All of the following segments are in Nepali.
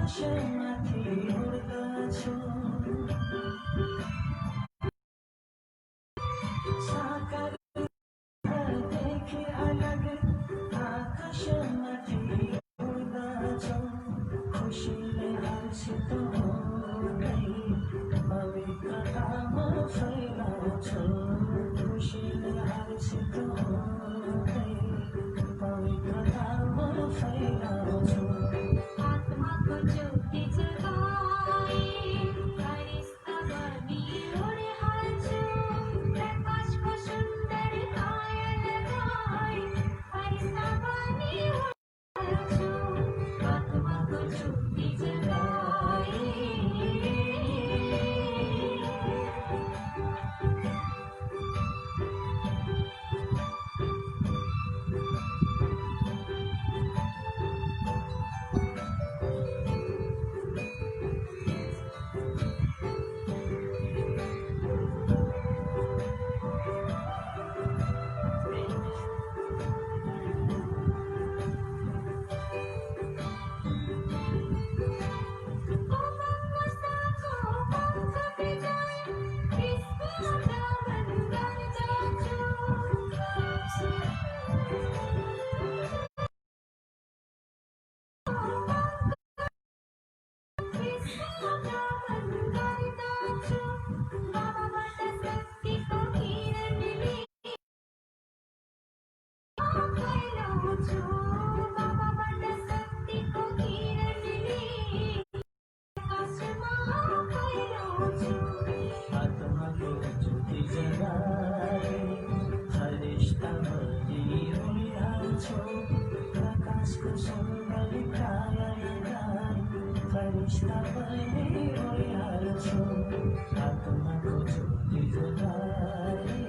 आकाशमाथि उड्दछु साकारदेखि अलग आकाशमाथि उड्दछु खुसीले हर्षित हुँदै पवित्रता म फैलाउँछु खुसीले हर्षित हुँदै पवित्रता म फैलाउँछु आत्माको ज्योति जगाए फरिश्ता बनी उडी हाल्छु प्रकाशको सुन्दर काया लगाए फरिश्ता बनी उडी हाल्छु आत्माको ज्योति जगाए आत्माको ज्योति जगाए फरिश्ता बनी उडी हाल्छु प्रकाशको सुन्दर काया लगाई फरिश्ता बनी उडी हाल्छु आत्माको ज्योति जगाए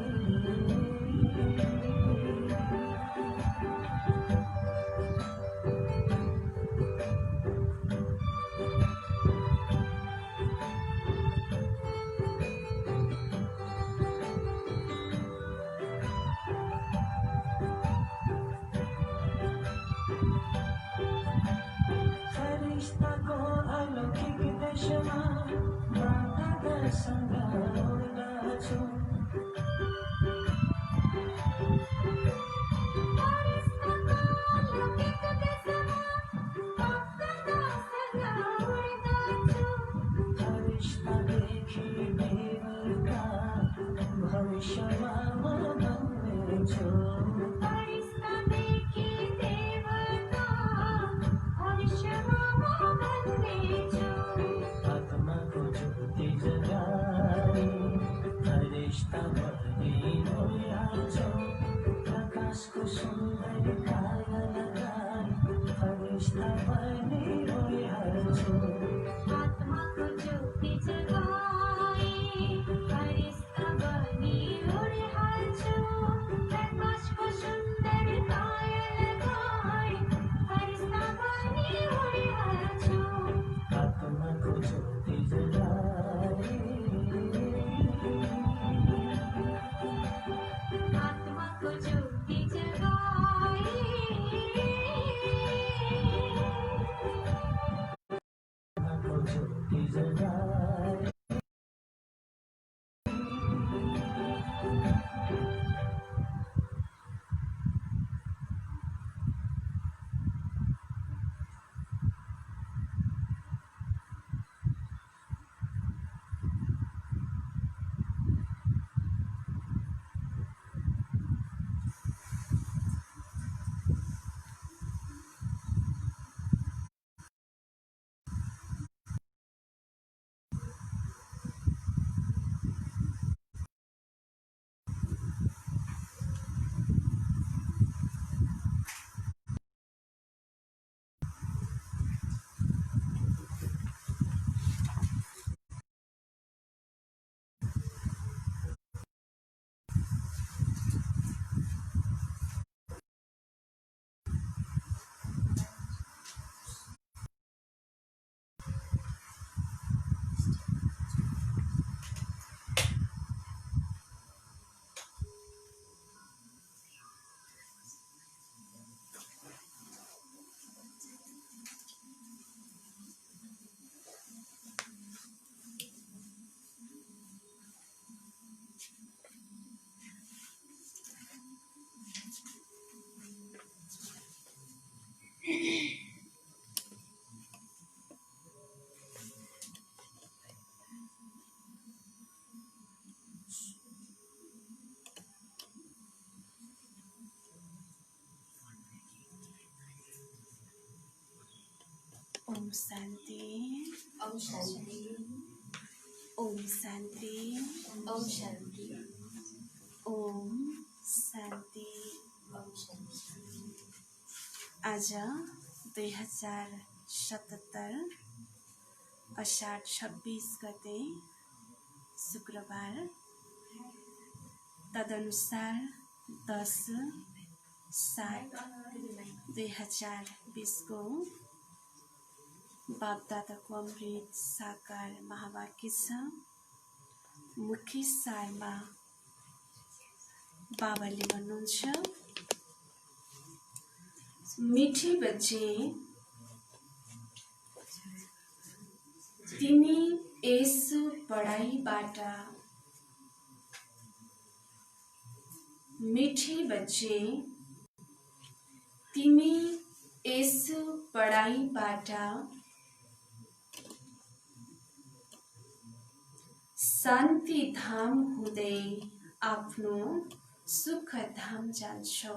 फरिश्ताको अलौकिक देशमा बाधासँग उड्दछु फरिश्तादेखि देवका भविष्यमा म बन्नेछु आत्माको ज्योति जगाए फरिश्ता बनी उडी हाल्छु प्रकाशको सुन्दर काया लगाई फरिश्ता बनी उडी हाल्छु आत्माको ज्योति जगाए फरिश्ता बनी उडी हाल्छु प्रकाशको सुन्दर काया लगाए फरिश्ता बनी उडी हाल्छु आत्माको ज्योति जगाए आत्माको ज्योति जगाए आत्माको ज्योति जगाए ओम शांति। ओम शांति। ओम शांति। ओम शांति। ओम शांति। ओम शांति। आज 2077 अषाढ 26 गते शुक्रबार, तदनुसार 10/7/2020 को बापदादाको अमृत साकार महावाक्य छ। मुख्य सारमा बाबाले भन्नुहुन्छ, मिठी बच्चे, तिमी यस पढाइबाट, मिठी बच्चे, तिमी यस पढाइबाट शान्ति धाम हुँदै आफ्नो सुख धाम जान्छौ।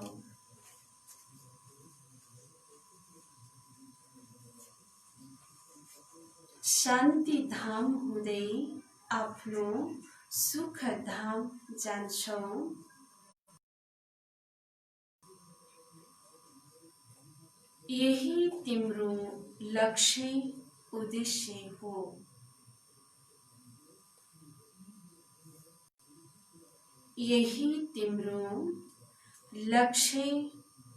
शान्ति धाम हुँदै आफ्नो सुख धाम जान्छौ। यही तिम्रो लक्ष्य उद्देश्य हो। यही तिम्रो लक्ष्य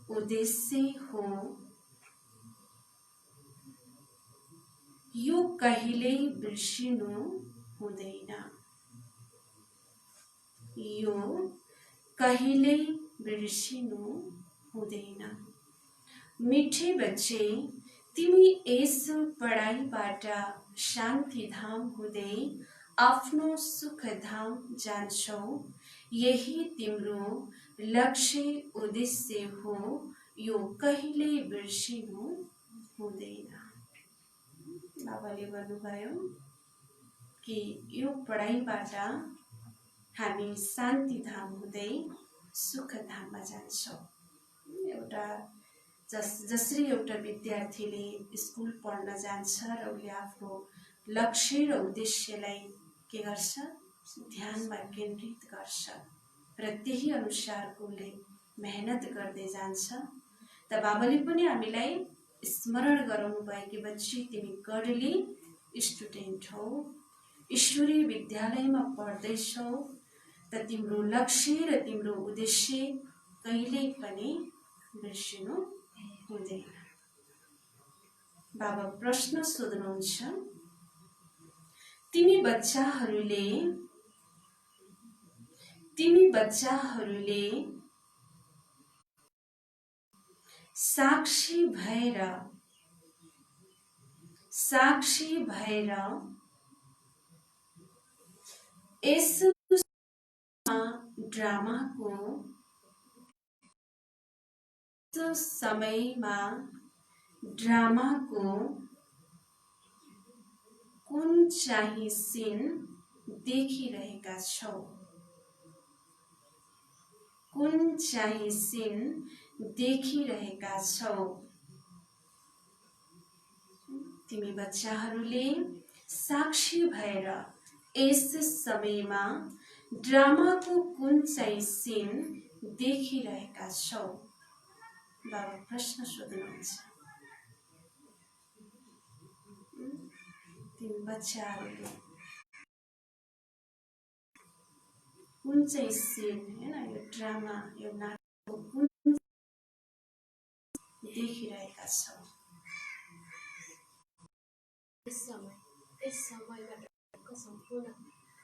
उद्देश्य हो। यो कहिल्यै बिर्सिनु हुँदैन। यो कहिल्यै बिर्सिनु हुँदैन। मिठे बच्चे, तिमी यस पढाइबाट शान्ति धाम हुँदै आफ्नो सुख धाम जान्छौ। यही तिम्रो लक्ष्य उद्देश्य हो। यो कहिल्यै बिर्सिनु हुँदैन। बाबाले भन्नुभयो कि यो पढाइबाट हामी शान्ति धाम हुँदै सुख धाममा जान्छौँ। जसरी एउटा विद्यार्थीले स्कुल पढ्न जान्छ र उसले आफ्नो लक्ष्य र उद्देश्यलाई के गर्छ, ध्यानमा केन्द्रित गर्छ र त्यही अनुसारको उसले मेहनत गर्दै जान्छ। त बाबाले पनि हामीलाई स्मरण गराउनु भयो कि बच्ची, तिमी कर्ली स्टुडेन्ट हौ, ईश्वरीय विद्यालयमा पढ्दैछौ, त तिम्रो लक्ष्य र तिम्रो उद्देश्य कहिल्यै पनि बिर्सिनु हुँदैन। बाबा प्रश्न सोध्नुहुन्छ, तिमी बच्चाहरूले साक्षी भएर यस समयमा ड्रामाको कुन चाहिँ सीन देखिरहेका छौ? कुन चाहिँ सीन देखिरहेका छौ? तिमी बच्चाहरूले साक्षी भएर यस समयमा ड्रामाको कुन चाहिँ सीन देखिरहेका छौ? बाबा प्रश्न सोध्नुहुन्छ। तिमी बच्चाहरूले कुन चाहिँ सीन, हैन, यो ड्रामा, यो नाटकको कुन देखिरहेका छौ? यस समयमा सम्पूर्ण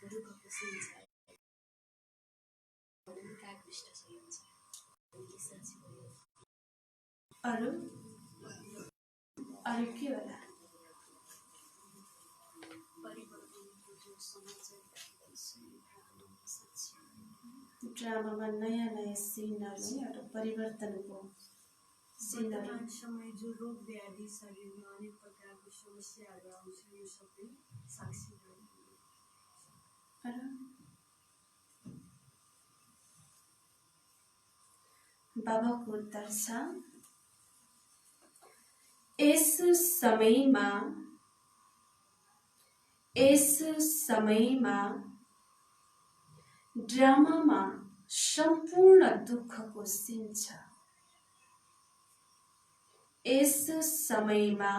दुःखको सीन छ। अरू के होला? ड्रामामा नयाँ सिनहरू एउटा परिवर्तनको सिनहरू। समय जो रोग व्याधि शरीरमा अनेक प्रकारको समस्याहरू आउँछ, यो सबै साक्षी बाबाको उत्तर छ, यस समयमा ड्रामामा सम्पूर्ण दुःखको सीन छ। यस समयमा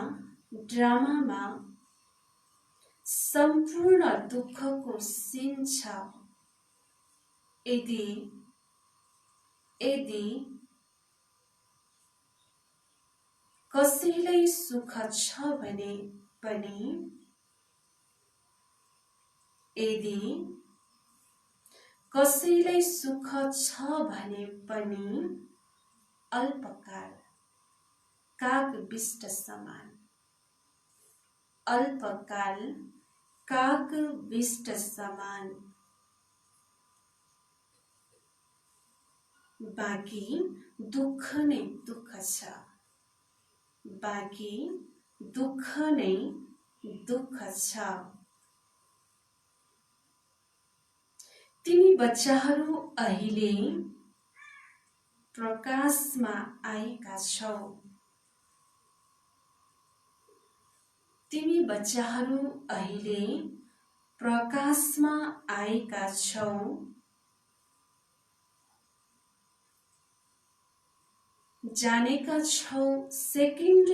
ड्रामामा सम्पूर्ण दुःखको सीन छ। यदि कसैलाई सुख छ भने पनि अल्पकाल कागविष्ट समान बाँकी दुःख नै दुःख छ। तिमी बच्चाहरू अहिले प्रकाशमा आएका छौ। जानेका छौ सेकेन्ड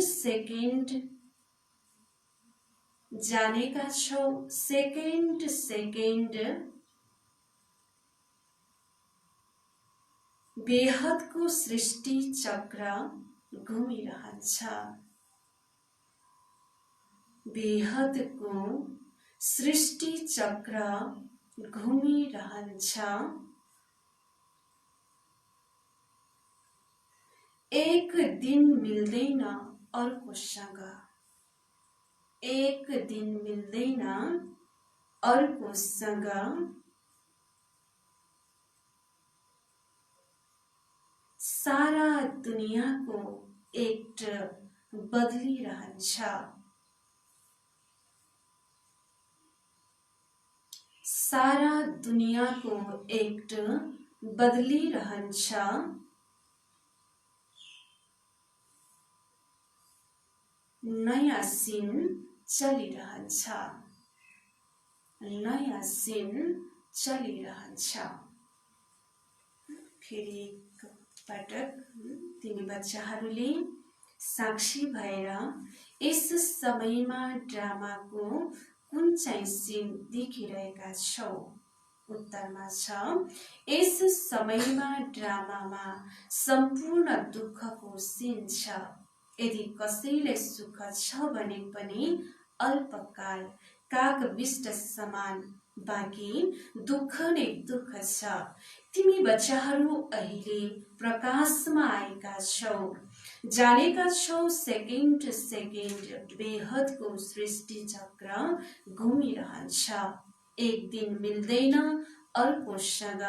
बेहदको सृष्टि चक्र घुमिरहन्छ। एक दिन मिल्दैन अर्कोसँग सारा दुनियाँको एक्ट बदलिरहन्छ। नयाँ सीन चलिरहन्छ। फेरि एक पटक तिमी बच्चाहरूले साक्षी भएर यस समयमा ड्रामाको कुन चाहिँ सीन देखिरहेका छौ? उत्तरमा छ, यस समयमा ड्रामामा सम्पूर्ण दुःखको सीन छ। यदि कसैलाई सुख छ भने पनि अल्पकाल कागविष्ट समान बाँकी दुःख नै दुःख छ। तिमी बच्चाहरू अहिले प्रकाशमा आएका छौ। जानेका छौ सेकेन्ड बेहदको सृष्टि चक्र घुमिरहन्छ। एक दिन मिल्दैन अर्कोसँग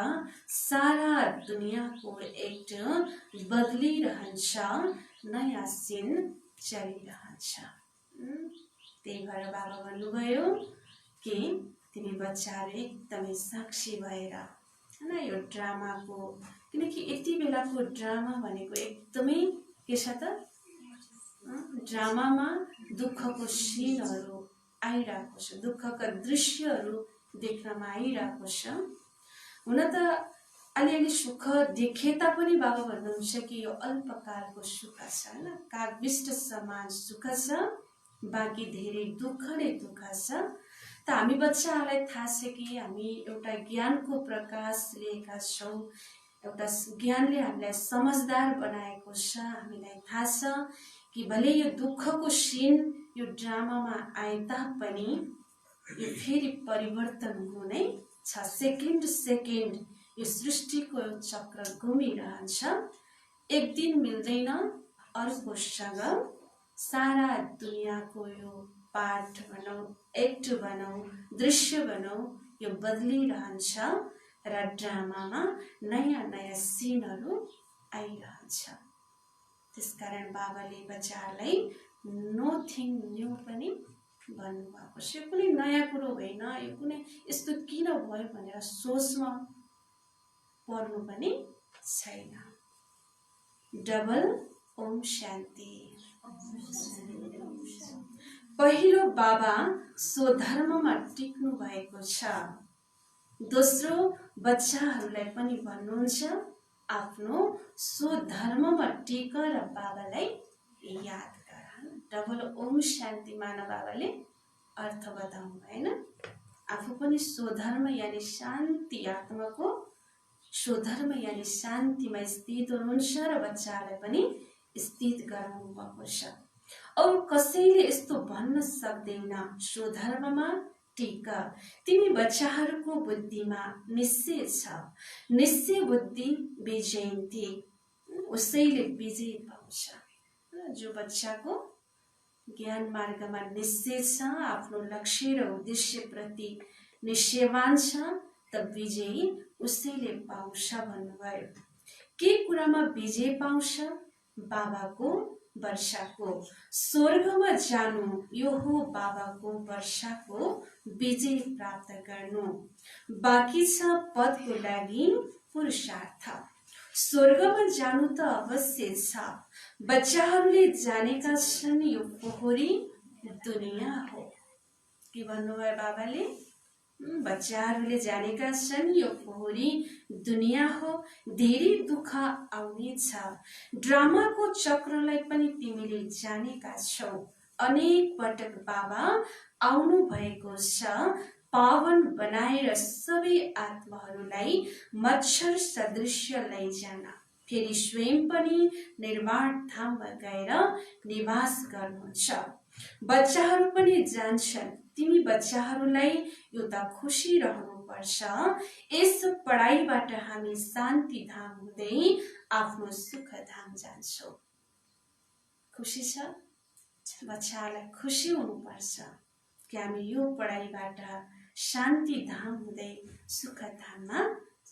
सारा दुनियाँको एक्ट बदलिरहन्छ। नयाँ सीन चलिरहन्छ। त्यही भएर बाबा भन्नुभयो कि तिमी बच्चाहरू एकदमै साक्षी भएर हैन यो ड्रामाको, किनकि यति बेलाको ड्रामा भनेको एकदमै के छ त, ड्रामामा दुःखको सीनहरू आइरहेको छ, दुःखका दृश्यहरू देख्नमा आइरहेको छ। हुन त अलिअलि सुख देखे तापनि बाबा भन्नुहुन्छ कि यो अल्पकालको सुख छ हैन, कागविष्ट समान सुख छ, बाँकी धेरै दुःख नै दुःख छ। त हामी बच्चाहरूलाई थाहा छ कि हामी एउटा ज्ञानको प्रकाश लिएका छौँ, एउटा ज्ञानले हामीलाई समझदार बनाएको छ। हामीलाई थाहा छ कि भले यो दुःखको सीन यो ड्रामामा आए तापनि यो फेरि परिवर्तन हुने छ। सेकेन्ड यो सृष्टिको चक्र घुमिरहन्छ। एक दिन मिल्दैन अर्कोसँग सारा दुनियाँको यो पाठ भनौँ, एक्ट भनौँ, दृश्य भनौँ, यो बदलिरहन्छ र ड्रामामा नयाँ नयाँ सिनहरू आइरहन्छ। त्यसकारण बाबाले बच्चाहरूलाई नथिङ न्यू पनि भन्नुभएको छ। यो कुनै नयाँ कुरो होइन, यो कुनै यस्तो किन भयो भनेर सोचमा पर्नु पनि छैन। डबल ओम शान्ति। पहिलो बाबा स्वधर्ममा टिक्नु भएको छ। दोस्रो बच्चाहरूलाई पनि भन्नुहुन्छ आफ्नो स्वधर्ममा टिक र बाबालाई याद गर। डबल ओम शान्ति माना बाबाले अर्थ बताउनु भएन। आफू पनि स्वधर्म यानि शान्ति आत्माको स्वधर्म यानि शान्तिमा स्थित हुनुहुन्छ र बच्चाहरूलाई पनि स्थित गराउनु भएको छ। अरू कसैले यस्तो भन्न सक्दैन स्वधर्ममा टिक। तिमी बच्चाहरूको बुद्धिमा निश्चय छ, निश्चय बुद्धि विजयन्ती, उसैले विजय पाउँछ। जो बच्चाको ज्ञान मार्गमा निश्चय छ, आफ्नो लक्ष्य र उद्देश्य प्रति निश्चयवान छ, त विजय उसैले पाउँछ भन्नुभयो। के कुरामा विजय पाउँछ? बाबाको वर्षाको। स्वर्गमा जानु यो हो बाबाको वर्षाको विजय प्राप्त गर्नु। बाँकी छ पदको लागि पुरुषार्थ। स्वर्गमा जानु त अवश्य छ। बच्चाहरूले जानेका छन् यो फोहोरी दुनिया हो। के भन्नुभयो बाबाले? बच्चाहरूले जानेका छन् यो फोहोरी दुनिया हो, धेरै दुःख आउनेछ। ड्रामाको चक्रलाई पनि तिमीले जानेका छौ। अनेक पटक बाबा आउनु भएको छ पावन बनाएर सबै आत्माहरूलाई मच्छर सदृश्य लैजान। फेरि स्वयं पनि निर्माण धाममा गएर निवास गर्नुहुन्छ। बच्चाहरू पनि जान्छन्। तिमी बच्चाहरूलाई एउटा खुसी रहनुपर्छ। यस पढाइबाट हामी शान्ति धाम हुँदै आफ्नो सुख धाम जान्छौँ। खुसी छ? बच्चाहरूलाई खुसी हुनुपर्छ कि हामी यो पढाइबाट शान्ति धाम हुँदै सुख धाममा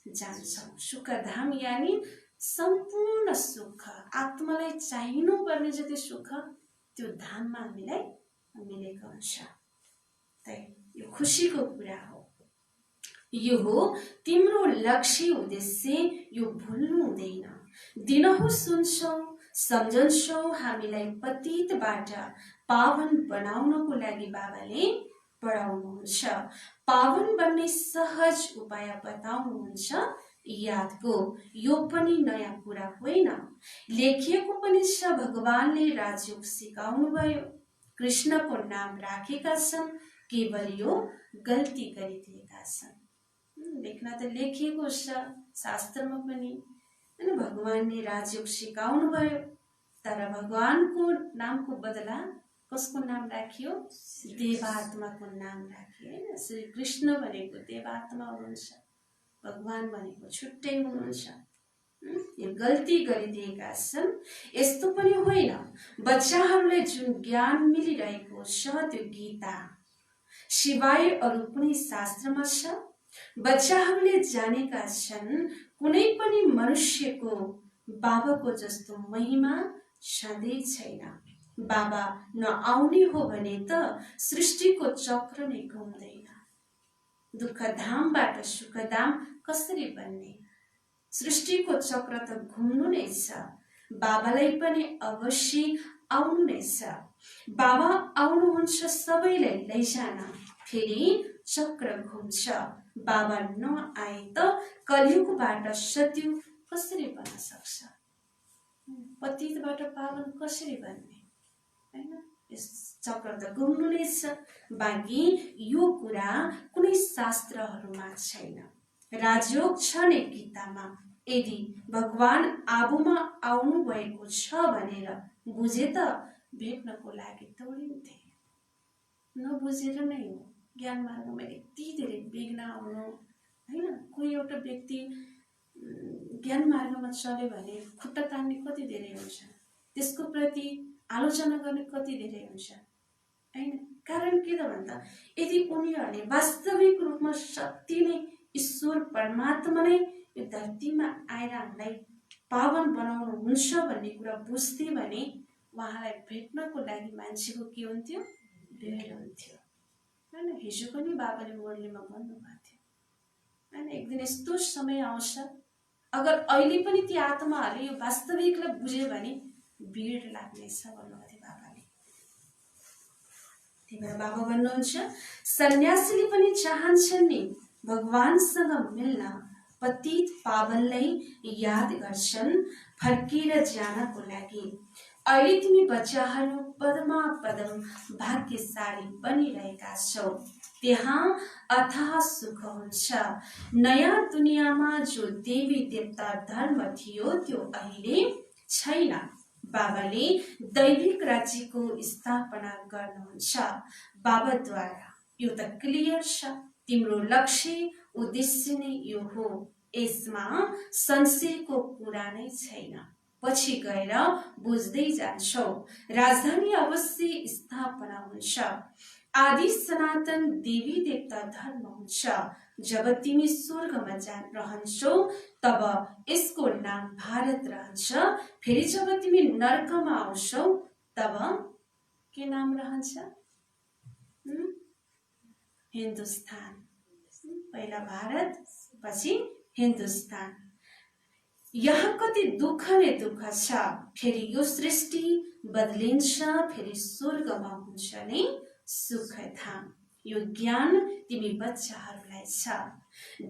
जान्छौँ। सुख धाम यानि सम्पूर्ण सुख, आत्मालाई चाहिनु पर्ने जति सुख त्यो धाममा हामीलाई मिलेको हुन्छ। यो खुसीको कुरा हो। यो हो तिम्रो लक्ष्य उद्देश्य, यो भुल्नु हुँदैन। दिनहुँ सुन्छौ, सम्झन्छौ, हामीलाई पतितबाट पावन बनाउनको लागि बाबाले पढाउनुहुन्छ। पावन बन्ने सहज उपाय बताउनुहुन्छ यादको। यो पनि नयाँ कुरा होइन, लेखिएको पनि छ। भगवानले राजयोग सिकाउनु भयो, कृष्णको नाम राखेका छन्, केवल यो गल्ती गरिदिएका छन्। लेख्न त लेखिएको छ शास्त्रमा पनि, होइन? भगवानले राजयोग सिकाउनु भयो, तर भगवानको नामको बदला कसको नाम राखियो? देवात्माको नाम राखियो, होइन? श्री कृष्ण भनेको देवात्मा हुनुहुन्छ, भगवान भनेको छुट्टै हुनुहुन्छ। यो गल्ती गरिदिएका छन्। यस्तो पनि होइन, बच्चाहरूलाई जुन ज्ञान मिलिरहेको छ त्यो गीता सिवाय अरू कुनै शास्त्रमा छ? बच्चाहरूले जानेका छन् कुनै पनि मनुष्यको बाबाको जस्तो महिमा छँदै छैन। बाबा नआउने हो भने त सृष्टिको चक्र नै घुम्दैन। दुःख धामबाट सुख धाम कसरी बन्ने? सृष्टिको चक्र त घुम्नु नै छ। बाबालाई पनि अवश्य आउनु नै छ। बाबा आउनुहुन्छ सबैलाई लैजान, फेरि चक्र घुम्छ। बाबा नआए त कलियुगबाट सत्युग कसरी बन्न सक्छ? पतितबाट पावन कसरी बन्ने, होइन? यस चक्र त घुम्नु नै छ। बाँकी यो कुरा कुनै शास्त्रहरूमा छैन, राजयोग छ नै गीतामा। यदि भगवान आबुमा आउनु भएको छ भनेर बुझे त भेट्नको लागि दौडिन्थे। नबुझेर नै हो ज्ञान मार्गमा यति धेरै विघ्न आउनु, होइन? कोही एउटा व्यक्ति ज्ञान मार्गमा चल्यो भने खुट्टा तान्ने कति धेरै हुन्छ, त्यसको प्रति आलोचना गर्ने कति धेरै हुन्छ, होइन? कारण के त भन्दा यदि उनीहरूले वास्तविक रूपमा सत्य नै ईश्वर परमात्मा नै यो धरतीमा आएर हामीलाई पावन बनाउनु हुन्छ भन्ने कुरा बुझ्थे भने उहाँलाई भेट्नको लागि मान्छेको के हुन्थ्यो? भिड हुन्थ्यो, होइन? हिजो पनि बाबाले मुरलीमा भन्नुभएको थियो, होइन? एक दिन यस्तो समय आउँछ, अगर अहिले पनि ती आत्माहरूले यो वास्तविकलाई बुझ्यो भने भिड लाग्नेछ भन्नुभयो बाबाले। त्यही भएर बाबा भन्नुहुन्छ सन्यासीले पनि चाहन्छन् नि भगवानसँग मिल्न, पतित पावनलाई याद गर्छन् फर्केर जानको लागि। अहिले तिमी बच्चाहरू पदमा पदम भाग्यशाली बनिरहेका छौ, त्यहाँ अथाह सुख हुन्छ। नयाँ दुनियाँमा जो देवी देवता धर्म थियो त्यो अहिले छैन। बाबाले दैविक राज्यको स्थापना गर्नुहुन्छ बाबाद्वारा। यो त क्लियर छ, तिम्रो लक्ष्य उद्देश्य नै यो हो, यसमा संशयको कुरा नै छैन। पछि गएर बुझ्दै जान्छौ, राजधानी अवश्य स्थापना हुन्छ, आदि सनातन देवी देवता धर्म हुन्छ। जब तिमी स्वर्गमा रहन्छौ तब यसको नाम भारत रहन्छ, फेरि जब तिमी नर्कमा आउँछौ तब के नाम रहन्छ? हिन्दुस्तान। पहिला भारत पछि हिन्दुस्तान। यहाँ कति दुःख नै दुःख छ, फेरि यो सृष्टि बदलिन्छ, फेरि स्वर्गमा हुन्छ नै सुखधाम। यो ज्ञान तिमी बच्चाहरूलाई छ।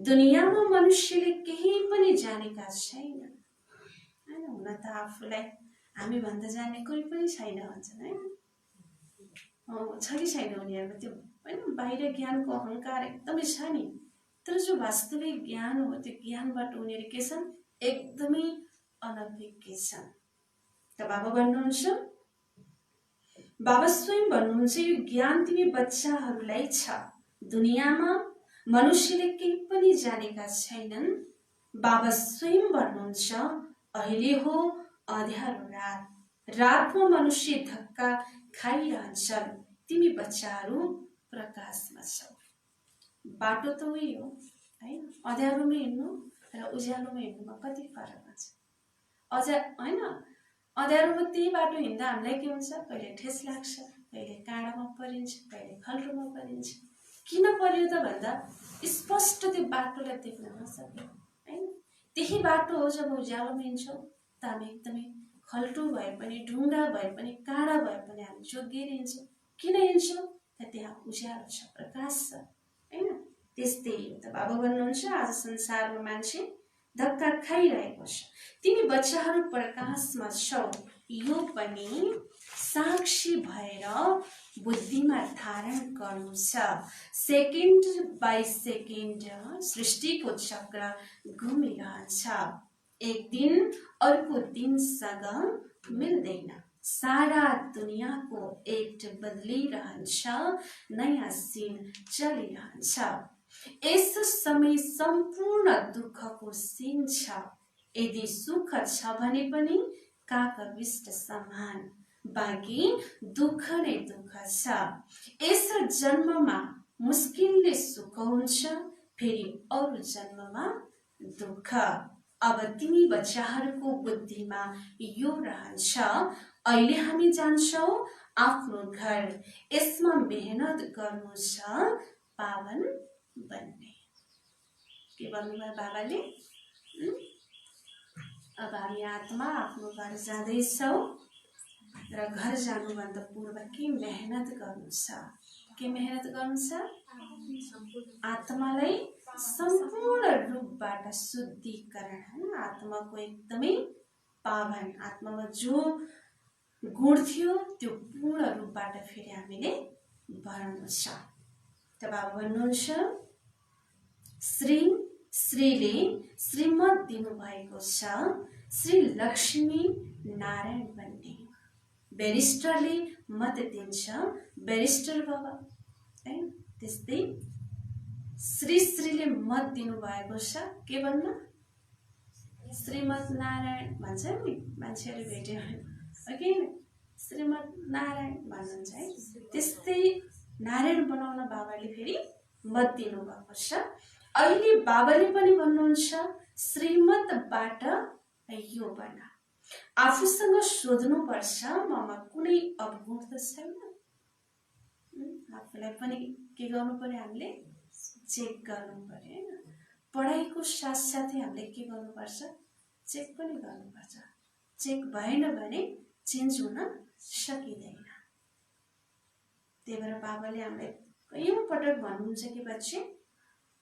दुनियाँमा मनुष्यले केही पनि जानेका छैन हैन। हुन त आफूलाई हामी भन्दा जाने कोही पनि छैन भन्छन् हैन। छ कि छैन उनीहरूको त्यो हैन, बाहिर ज्ञानको अहङ्कार एकदमै छ नि, तर जो वास्तविक ज्ञान हो त्यो ज्ञानबाट उनीहरू के छन्? एकदमै अनभिज्ञ छन्। त बाबा भन्नुहुन्छ, बाबा स्वयं भन्नुहुन्छ यो ज्ञान तिमी बच्चाहरूलाई छ। दुनियाँमा मनुष्यले केही पनि जानेका छैनन्। बाबा स्वयं भन्नुहुन्छ अहिले हो अँध्यारो रात, रातमा मनुष्य धक्का खाइरहन्छन्, तिमी बच्चाहरू प्रकाशमा छौ। बाटो त उही हो है, अँध्यारोमा हिँड्नु र उज्यालोमा हिँड्नुमा कति फरक हुन्छ? अझ होइन, अँध्यारोमा त्यही बाटो हिँड्दा हामीलाई के हुन्छ? कहिले ठेस लाग्छ, कहिले काँडामा परिन्छ, कहिले खल्रोमा परिन्छ। किन पर्यो त भन्दा स्पष्ट त्यो बाटोलाई देख्न नसक्यो हैन। त्यही बाटो हो जब उज्यालोमा हिँड्छौँ त हामी एकदमै खल्टो भए पनि, ढुङ्गा भए पनि, काँडा भए पनि हामी जोगिएर हिँड्छौँ। किन हिँड्छौँ? त त्यहाँ उज्यालो छ, प्रकाश छ हैन। त्यस्तै हो त बाबा भन्नुहुन्छ आज संसारमा मान्छे धक्का खाइरहेको छ, तिमी बच्चाहरू प्रकाशमा छौ। यो पनि साक्षी भएर बुद्धिमा धारण गर्नु छ। सेकेन्ड बाई सेकेन्ड सृष्टिको चक्र घुमिरहन्छ, एक दिन अर्को दिनसँग मिल्दैन। सारा दुनियाँको एक्ट बदलिरहन्छ, नयाँ सिन चलिरहन्छ। यस समय सम्पूर्ण दुःखको सिन छ। यदि सुख छ भने पनि काकविष्ट समान, बाँकी दुःख नै दुःख छ। यस जन्ममा मुस्किलले सुख हुन्छ, फेरि अरू जन्ममा दुःख। अब तिमी बच्चाहरूको बुद्धिमा यो रहन्छ, अहिले हामी जान्छौ आफ्नो घर, यसमा मेहनत गर्नु छ पावन बन्ने। के भन्नुभयो बाबाले? अब हामी आत्मा आफ्नो घर जाँदैछौ र घर जानुभन्दा पूर्व के मेहनत गर्नु छ? के मेहनत गर्नु छ? आत्मालाई सम्पूर्ण रूपबाट शुद्धिकरण हैन, आत्माको एकदमै पावन, आत्मामा जो गुण थियो त्यो पूर्ण रूपबाट फेरि हामीले भर्नु छ। त बाबा भन्नुहुन्छ श्रीले श्रीमत दिनुभएको छ श्री लक्ष्मी नारायण बन्ने। ब्यारिस्टरले मत दिन्छ ब्यारिस्टर बाबा है, त्यस्तै श्रीले मत दिनुभएको छ के भन्न? श्रीमत नारायण भन्छ नि मान्छेहरू भेट्यो ओके, श्रीमत नारायण भन्नुहुन्छ है। त्यस्तै नारायण बनाउन बाबाले फेरि मत दिनुभएको छ। अहिले बाबाले पनि भन्नुहुन्छ श्रीमतबाट यो बना। आफूसँग सोध्नुपर्छ ममा कुनै अवगुण त छैन? आफूलाई पनि के गर्नु पर्यो? हामीले चेक गर्नु पर्यो हैन। पढाइको साथसाथै हामीले के गर्नुपर्छ? चेक पनि गर्नुपर्छ। चेक भएन भने चेन्ज हुन सकिँदैन। त्यही भएर बाबाले हामीलाई कयौं पटक भन्नुहुन्छ कि बच्चे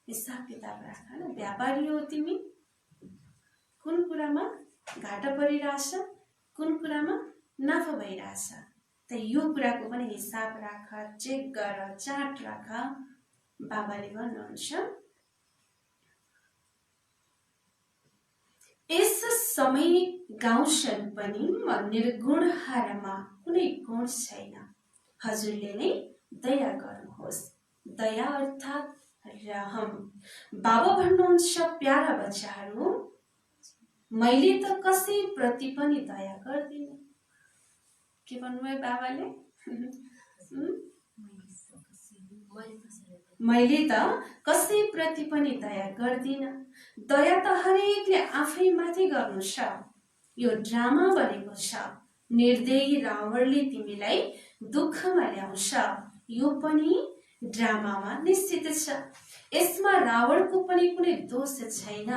हिसाब किताब राख, हैन? व्यापारी हो तिमी, कुन कुरामा घाटा परिरहेछ, कुन कुरामा नाफा भइरहेछ, त यो कुराको पनि हिसाब राख, चेक गर, चार्ट राख। बाबाले भन्नुहुन्छ यस समय गाउँछन् पनि म निर्गुण हारमा कुनै गुण छैन, हजुरले नै दया गर्नुहोस्। दया अर्थात् रहम। बाबा भन्नुहुन्छ प्यारा बच्चाहरू, मैले त कसैप्रति पनि दया गर्दिन। के भन्नुभयो बाबाले? मैले त कसैप्रति पनि दया गर्दिन। दया त हरेकले आफैमाथि गर्नु छ। यो ड्रामा बनेको छ। निर्दयी रावणले तिमीलाई दुःखमा ल्याउँछ। यो पनि ड्रामामा निश्चित छ। यसमा रावणको पनि कुनै दोष छैन।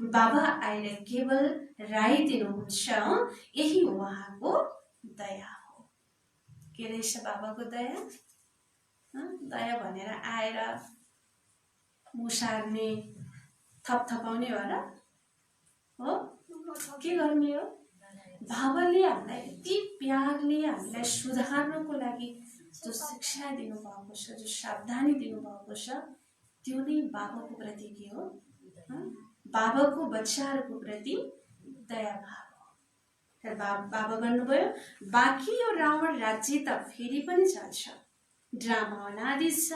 बाबा आएर केवल राइदिनुहुन्छ, यही उहाँको दया हो। के रहेछ बाबाको दया? दया भनेर आएर मुसार्ने, थपथपाउने हो र? हो? के गर्ने हो? बाबाले हामीलाई यति प्यारले हामीलाई सुधार्नको लागि जो शिक्षा दिनुभएको छ, जो सावधानी दिनुभएको छ, त्यो नै बाबाको प्रति के हो? बाबाको बच्चाहरूको प्रति दया भाव हो। बाबा भन्नुभयो बाँकी यो रावण राज्य त फेरि पनि चल्छ। ड्रामा अनादि छ।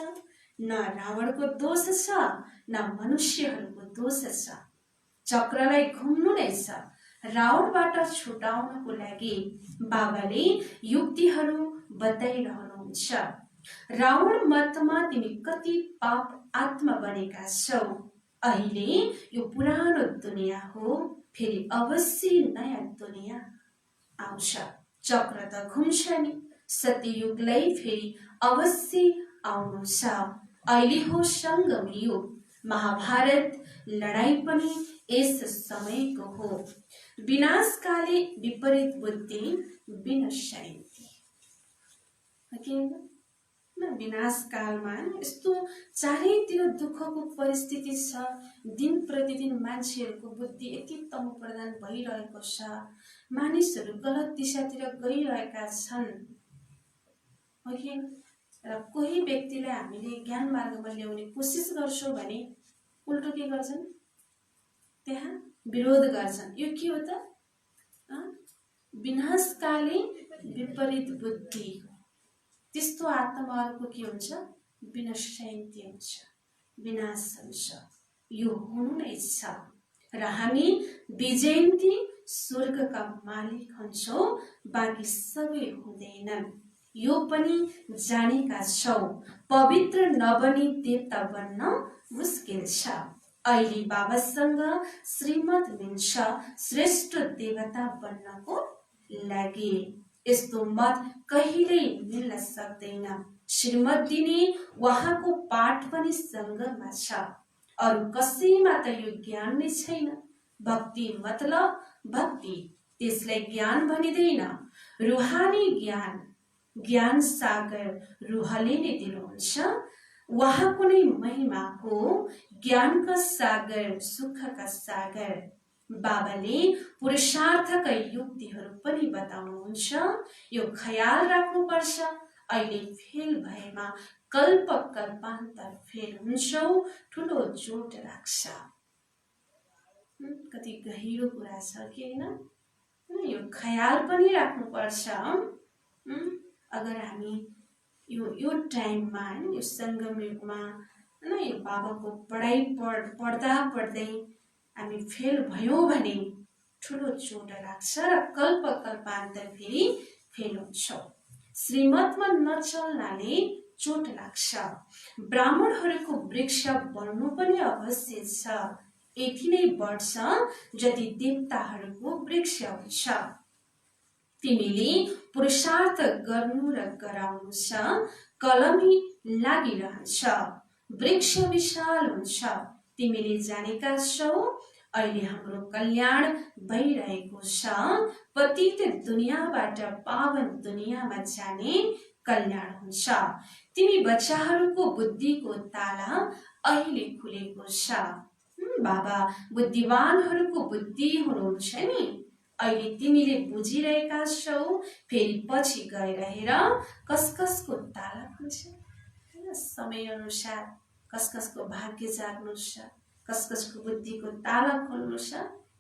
न रावणको दोष छ, न मनुष्यहरूको दोष छ। चक्रलाई घुम्नु नै छ। रावणबाट छुटाउनको लागि बाबाले युक्तिहरू बताइरहनुहुन्छ। रावण मतमा तिमी कति पाप आत्मा बनेका छौ। अहिले यो पुरानो दुनियाँ हो, फेरि अवश्य नयाँ दुनियाँ आउँछ। चक्र त घुम्छ नि, सत्ययुगलाई फेरि अवश्य आउनु छ। अहिले हो सङ्गम युग। महाभारत लडाई पनि यस समयको हो। विनाशकाले विपरीत बुद्धि विनश्यन्ति। न विनाशकालमा यस्तो चारैतिर दुःखको परिस्थिति छ। दिन प्रतिदिन मान्छेहरूको बुद्धि यति तमो प्रदान भइरहेको छ। मानिसहरू गलत दिशातिर गइरहेका छन्। र कोही व्यक्तिलाई हामीले ज्ञान मार्गमा ल्याउने कोसिस गर्छौँ भने उल्टो के गर्छन्? त्यहाँ विरोध गर्छन्। यो के हो त? विनाशकाले विपरीत बुद्धि। त्यस्तो आत्माहरूको के हुन्छ? विनश्यन्ति हुन्छ, विनाश हुन्छ। यो हुनु नै छ। र हामी विजयन्ती स्वर्गका मालिक हुन्छौँ, बाँकी सबै हुँदैनन्। यो पनि जानेका छौ। पवित्र नबनी देवता बन्न मुस्किल छ। अहिले बाबासँग श्रीमत मिल्छ श्रेष्ठ देवता बन्नको लागि। यस्तो मत कहिल्यै मिल्न सक्दैन। श्रीमत दिने उहाँको पाठ पनि सङ्गमा छ। अरू कसैमा त यो ज्ञान नै छैन। भक्ति मतलब भक्ति, त्यसलाई ज्ञान भनिँदैन। रुहानी ज्ञान, ज्ञान सागर रुहले नै दिनुहुन्छ। उहाँको नै महिमा हो ज्ञानका सागर, सुखका सागर। बाबाले पुरुषार्थका युक्तिहरू पनि बताउनुहुन्छ। यो ख्याल राख्नुपर्छ, अहिले फेल भएमा कल्प कल्पान्तर फेल हुन्छौ, ठुलो चोट लाग्छ। कति गहिरो कुरा छ कि होइन? यो ख्याल पनि राख्नुपर्छ। अगर हामी यो टाइममा हैन, यो सङ्गम युगमा हैन, यो बाबाको पढाइ पढ्दा पढ्दै हामी फेल भयौँ भने ठुलो चोट लाग्छ र कल्प कल्पान्तर फेरि फेल हुन्छौँ। श्रीमतमा नचल्नाले चोट लाग्छ। ब्राह्मणहरूको वृक्ष बढ्नु पनि अवश्य छ। यति नै बढ्छ जति देवताहरूको वृक्ष हुन्छ। तिमीले पुरुषार्थ गर्नु र गराउनु छ, कलमी लागिरहन्छ। वृक्ष विशाल हुन्छ, तिमीले जानेका छौ। अहिले हाम्रो कल्याण भइरहेको छ। पतित दुनियाँबाट पावन दुनियाँमा जाने कल्याण हुन्छ। तिमी बच्चाहरूको बुद्धिको ताला अहिले खुलेको छ। बाबा बुद्धिवानहरूको बुद्धि हुनुहुन्छ नि। अहिले तिमीले बुझिरहेका छौ, फेरि पछि गएर हेर कसको ताला खुल्छ। समय अनुसार कसको भाग्य जाग्नु छ, कसको बुद्धिको ताला खोल्नु छ,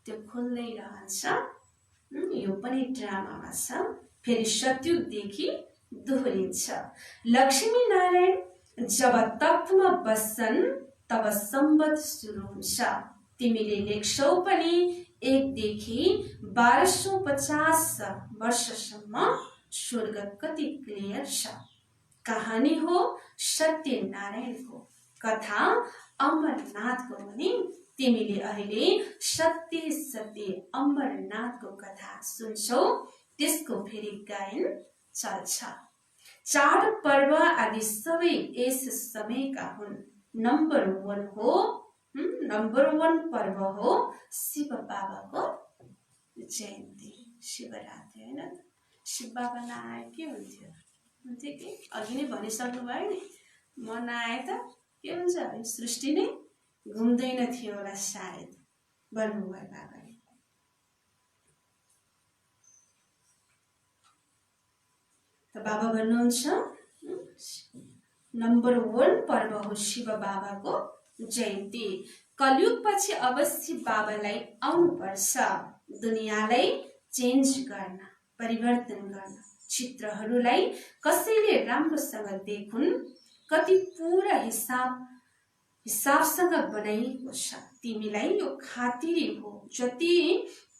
त्यो खोल्दै रहन्छ। यो पनि ड्रामामा छ, फेरि सत्युगदेखि दोहोरिन्छ। लक्ष्मी नारायण जब तख्तमा बस्छन् तब सम्बत सुरु हुन्छ। तिमीले लेख्छौ पनि 1 देखि 1250 वर्षसम्म स्वर्ग कति क्लियर छ। कहानी हो सत्यनारायणको, कथा अमरनाथको पनि। तिमीले अहिले सत्य अमरनाथको कथा सुन्छौ, त्यसको फेरि गायन चल्छ। चाड पर्व आदि सबै यस समयका हुन्। नम्बर 1 पर्व हो शिव बाबाको जयन्ती, शिवरात्रि। होइन शिव बाबा नआए के हुन्थ्यो कि अघि नै भनिसक्नु भयो नि, म नआए त के हुन्छ, सृष्टि नै घुम्दैन थियो होला सायद भन्नुभयो बाबाले। त बाबा भन्नुहुन्छ नम्बर 1 पर्व हो शिव बाबाको जयन्ती। कलियुगपछि अवश्य बाबालाई आउनुपर्छ, दुनियाँलाई चेन्ज गर्न, परिवर्तन गर्न। चित्रहरूलाई कसैले राम्रोसँग देखुन्, कति पूरा हिसाबसँग बनाइएको छ। तिमीलाई यो खातिरी हो, जति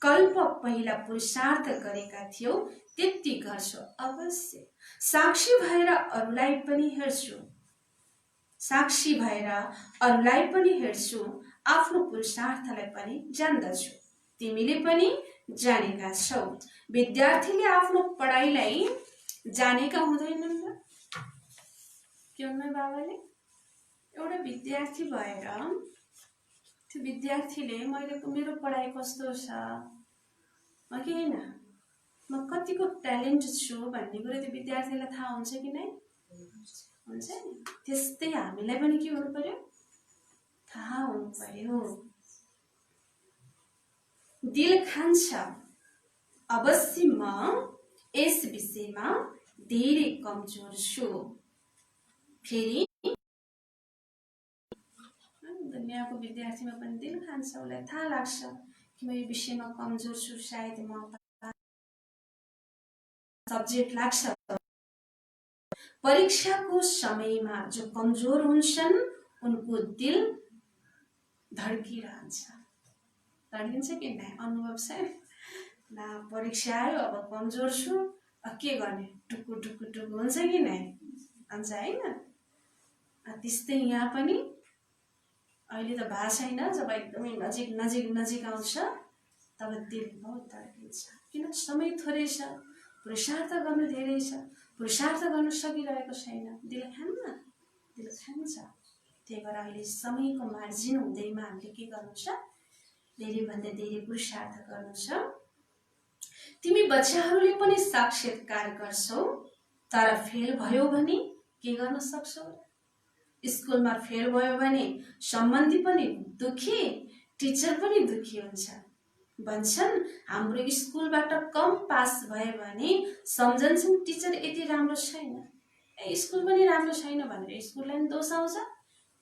कल्प पहिला पुरुषार्थ गरेका थियौ त्यति गर्छौ अवश्य। साक्षी भएर अरूलाई पनि हेर्छु, आफ्नो पुरुषार्थलाई पनि जान्दछु। तिमीले पनि जानेका छौ। विद्यार्थीले आफ्नो पढाइलाई जानेका हुँदैनन् र के भन्नु बाबाले? एउटा विद्यार्थी भएर त्यो विद्यार्थीले मेरो पढाइ कस्तो छ, म किन, म कतिको ट्यालेन्ट छु भन्ने कुरो त्यो विद्यार्थीलाई थाहा हुन्छ कि नै? हुन्छ नि। त्यस्तै हामीलाई पनि के हुनु पर्यो, थाहा हुनु पर्यो। दिल खान्छ अवश्य म यस विषयमा धेरै कमजोर छु। फेरि दुनियाँको विद्यार्थीमा पनि दिल खान्छ, उसलाई थाहा लाग्छ कि म यो विषयमा कमजोर छु, सायद म सब्जेक्ट लाग्छ। परीक्षाको समयमा जो कमजोर हुन्छन् उनको दिल धड्किरहन्छ। धड्किन्छ कि नै? अनुभव छ न? परीक्षा आयो, अब कमजोर छु, के गर्ने, टुकु हुन्छ कि नै? हुन्छ होइन? त्यस्तै यहाँ पनि अहिले त भएको छैन, जब एकदमै नजिक आउँछ तब दिल बहुत धड्किन्छ। किन? समय थोरै छ, पुरुषार्थ गर्नु धेरै छ, पुरुषार्थ गर्न सकिरहेको छैन, दिल खान्छ। त्यही भएर अहिले समयको मार्जिन हुँदैमा हामीले के गर्नु छ, धेरैभन्दा धेरै पुरुषार्थ गर्नु छ। तिमी बच्चाहरूले पनि साक्षात्कार गर्छौ, तर फेल भयो भने के गर्न सक्छौ? स्कुलमा फेल भयो भने सम्बन्धी पनि दुखी, टिचर पनि दुखी हुन्छ। भन्छन् हाम्रो स्कुलबाट कम पास भयो भने सम्झन्छन् टिचर यति राम्रो छैन, स्कुल पनि राम्रो छैन भनेर स्कुललाई पनि दोष आउँछ,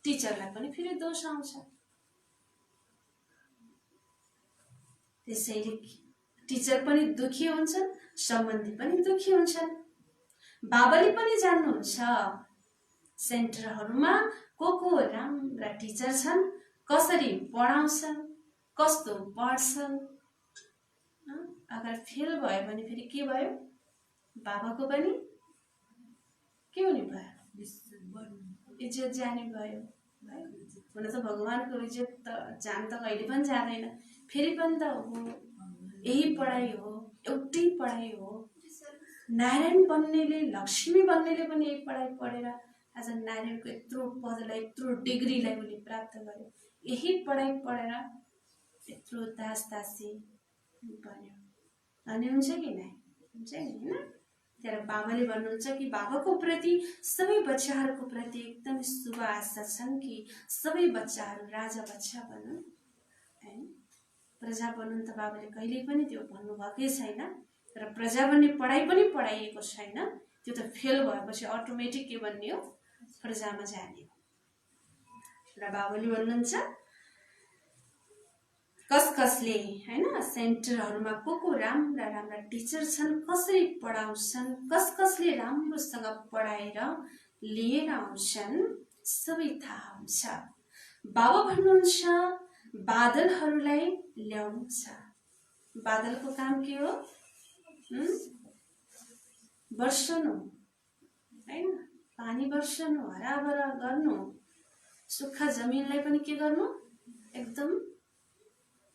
टिचरलाई पनि फेरि दोष आउँछ। त्यसैले टिचर पनि दुखी हुन्छन्, सम्बन्धी पनि दुखी हुन्छन्। बाबाले पनि जान्नुहुन्छ सेन्टरहरूमा को राम्रा टिचर छन्, कसरी पढाउँछन्, कस्तो पढ्छन्। अगर फेल भयो भने फेरि के भयो? बाबाको पनि के हुने भयो? इज्जत जाने भयो। हुन त भगवानको इज्जत त जान त कहिले पनि जाँदैन, फेरि पनि त हो यही पढाइ हो, एउटै पढाइ हो। नारायण बन्नेले, लक्ष्मी बन्नेले पनि यही पढाइ पढेर आज नारायणको यत्रो पदलाई, यत्रो डिग्रीलाई उनले प्राप्त गर्यो। यही पढाइ पढेर यत्रो दास दासी बन्यो अनि हुन्छ कि नै? हुन्छ नि होइन? त्यहाँ बाबाले भन्नुहुन्छ कि बाबाको प्रति सबै बच्चाहरूको प्रति एकदम शुभ आशा छन् कि सबै बच्चाहरू राजा बच्चा बनुन् हैन। प्रजा बनुन् त बाबाले कहिल्यै पनि त्यो भन्नुभएकै छैन र प्रजा बन्ने पढाइ पनि पढाइएको छैन। त्यो त फेल भएपछि अटोमेटिक के बन्ने हो? प्रजामा जाने हो। र बाबाले भन्नुहुन्छ कसले हैन सेन्टरहरूमा को राम्रा राम्रा टिचर छन्, कसरी पढाउँछन्, कसले राम्रोसँग पढाएर लिएर आउँछन् सबै थाहा हुन्छ। बाबा भन्नुहुन्छ बादलहरूलाई ल्याउनु छ। बादलको काम के हो? वर्षनु हैन, पानी वर्षनु, हराभरा गर्नु, सुक्खा जमिनलाई पनि के गर्नु? एकदम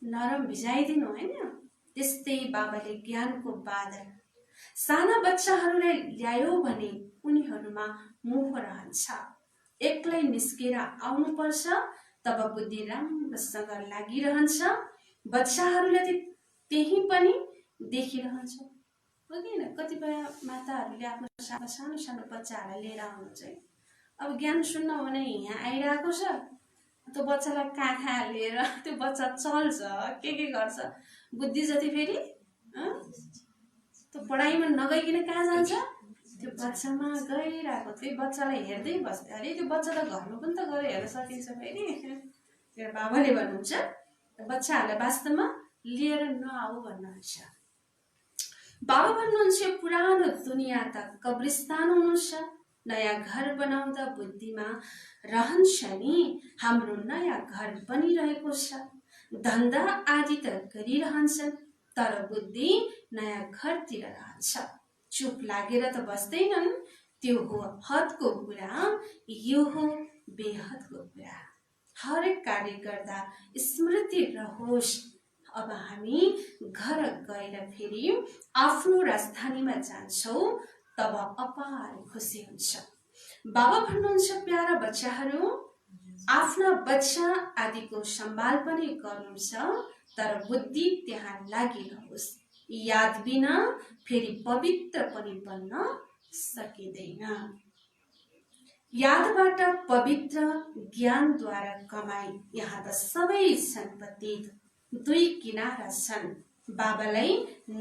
नरम भिजाइदिनु हैन। त्यस्तै बाबाले ज्ञानको बादल साना बच्चाहरूलाई ल्यायो भने उनीहरूमा मोह रहन्छ। एक्लै निस्केर आउनुपर्छ तब बुद्धि राम्रोसँग लागिरहन्छ। बच्चाहरूलाई त्यही पनि देखिरहन्छ हो कि होइन? कतिपय माताहरूले आफ्नो सानो सानो बच्चाहरूलाई लिएर आउनुहुन्छ है। अब ज्ञान सुन्न भने यहाँ आइरहेको छ, त्यो बच्चालाई काखा लिएर त्यो बच्चा चल्छ, के गर्छ, बुद्धि जति फेरि त्यो पढाइमा नगइकन कहाँ जान्छ? त्यो बच्चामा गइरहेको त्यही बच्चालाई हेर्दै बस्दै। अरे त्यो बच्चा त घरमा पनि त गएर हेर्न सकिन्छ फेरि। त्यो बाबाले भन्नुहुन्छ बच्चाहरूलाई वास्तवमा लिएर नआऊ भन्नुहुन्छ। बाबा भन्नुहुन्छ पुरानो दुनियाँ त कब्रिस्तान हुनुहुन्छ, नयाँ घर बनाउँदा बुद्धिमा रहन्छ नि। हाम्रो नयाँ घर बनिरहेको छ, धन्दा आदि त गरिरहन्छन् तर बुद्धि नयाँ घरतिर रहन्छ। चुप लागेर त बस्दैनन्, त्यो हो हदको कुरा, यो हो बेहदको कुरा। हरेक कार्य गर्दा स्मृति रहोस् अब हामी घर गएर फेरि आफ्नो राजधानीमा जान्छौँ तब अपार खुसी हुन्छ। बाबा भन्नुहुन्छ प्यारा बच्चाहरू, आफ्ना बच्चा आदिको सम्भाल पनि गर्नुहुन्छ तर बुद्धि त्यहाँ लागिरहोस्। याद बिना फेरि पवित्र पनि बन्न सकिँदैन। यादबाट पवित्र ज्ञानद्वारा कमाई। यहाँ त सबै छन् पतित, दुई किनारा छन्। बाबालाई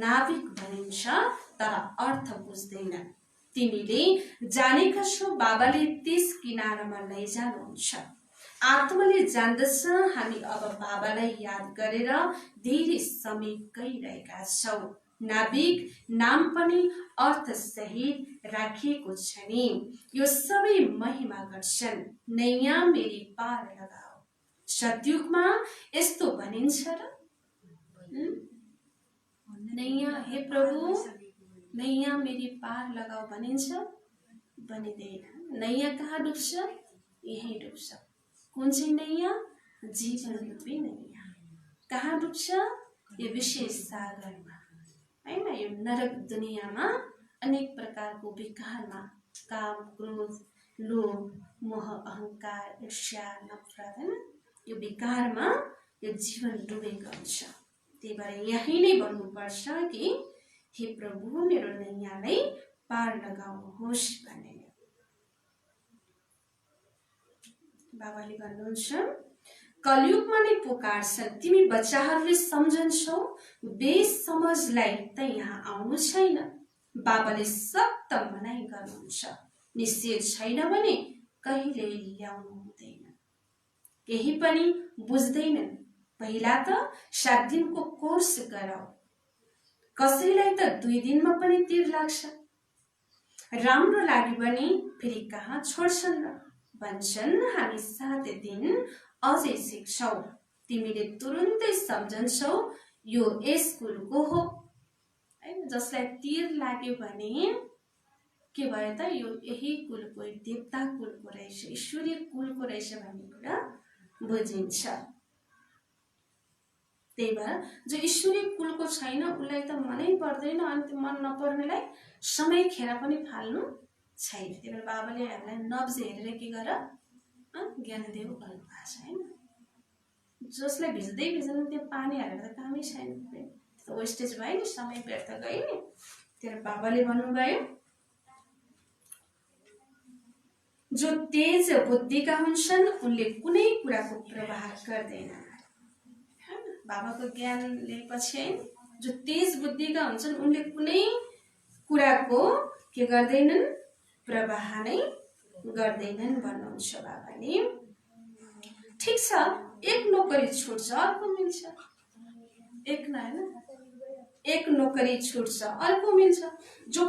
नाविक भनिन्छ तर अर्थ बुझ्दैन। तिमीले जानेका छौ बाबाले त्यस किनारामा लैजानुहुन्छ। आत्माले जान्दछ हामी अब बाबालाई याद गरेर धेरै समय गइरहेका छौँ। नाविक नाम पनि अर्थ सहित राखिएको छ नि। यो सबै महिमा गर्छन्, नैया मेरी पार लगाओ। सतयुगमा यस्तो भनिन्छ र? नैया हे प्रभु, नैया मेरी पार लगाओ भनिन्छ? भनिँदैन। नैया कहाँ डुब्छ? यही डुब्छ। कुन चाहिँ नैया? जीवन रूपी नैया। कहाँ डुब्छ? यो विशेष सागरमा हैन। यो नरक दुनियाँमा अनेक प्रकारको विकारमा, काम, क्रोध, लोभ, मोह, अहंकार, ईर्ष्या, नफरत हैन, यो विकारमा यो जीवन डुबेको हुन्छ। त्यही भएर यही नै भन्नुपर्छ कि हे प्रभु मेरो नैयालाई पार लगाउनुहोस् भन्ने। बाबाले भन्नुहुन्छ कलियुगमा नै पुकार्छन्, तिमी बच्चाहरूले सम्झन्छौ, बेसमझलाई त यहाँ आउनु छैन। बाबाले सक्त मनाइ गर्नुहुन्छ, निश्चय छैन भने कहिले ल्याउनु हुँदैन। केही पनि बुझ्दैनन्। पहिला त 7 दिनको कोर्स गराऊ, कसैलाई त 2 दिनमा पनि तिर लाग्छ। राम्रो लाग्यो भने फेरि कहाँ छोड्छन् र? भन्छन् हामी 7 दिन अझै सिक्छौ। तिमीले तुरुन्तै सम्झन्छौ यो यस कुलको हो हैन। जसलाई तिर लाग्यो भने के भयो त? यो यही कुलको, देवता कुलको रहेछ, ईश्वरीय कुलको रहेछ भन्ने कुरा बुझिन्छ। त्यही भएर जो ईश्वरीय कुलको छैन उसलाई त मनै पर्दैन, अनि त्यो मन नपर्नेलाई समय खेर पनि फाल्नु छैन। त्यही भएर बाबाले हामीलाई नब्ज हेरेर के गर ज्ञान देऊ भन्नुभएको छ हैन। जसलाई भिज्दै भिज्दैन त्यो पानी हालेर त कामै छैन, त्यो वेस्टेज भयो नि, समय व्यर्थ गयो नि। तेरो बाबाले भन्नुभयो जो तेज बुद्धिका हुन्छन् उनले कुनै कुराको प्रवाह गर्दैनन्। बाबाको ज्ञान लिएपछि जो तेज बुद्धिका हुन्छन् उनले कुनै कुराको के गर्दैनन्, प्रवाह नै गर्दैनन् भन्नुहुन्छ बाबाले। ठिक छ, एक नोकरी छुट्छ अर्को मिल्छ, एक न हैन, एक नोकरी छुट्छ अर्को मिल्छ। जो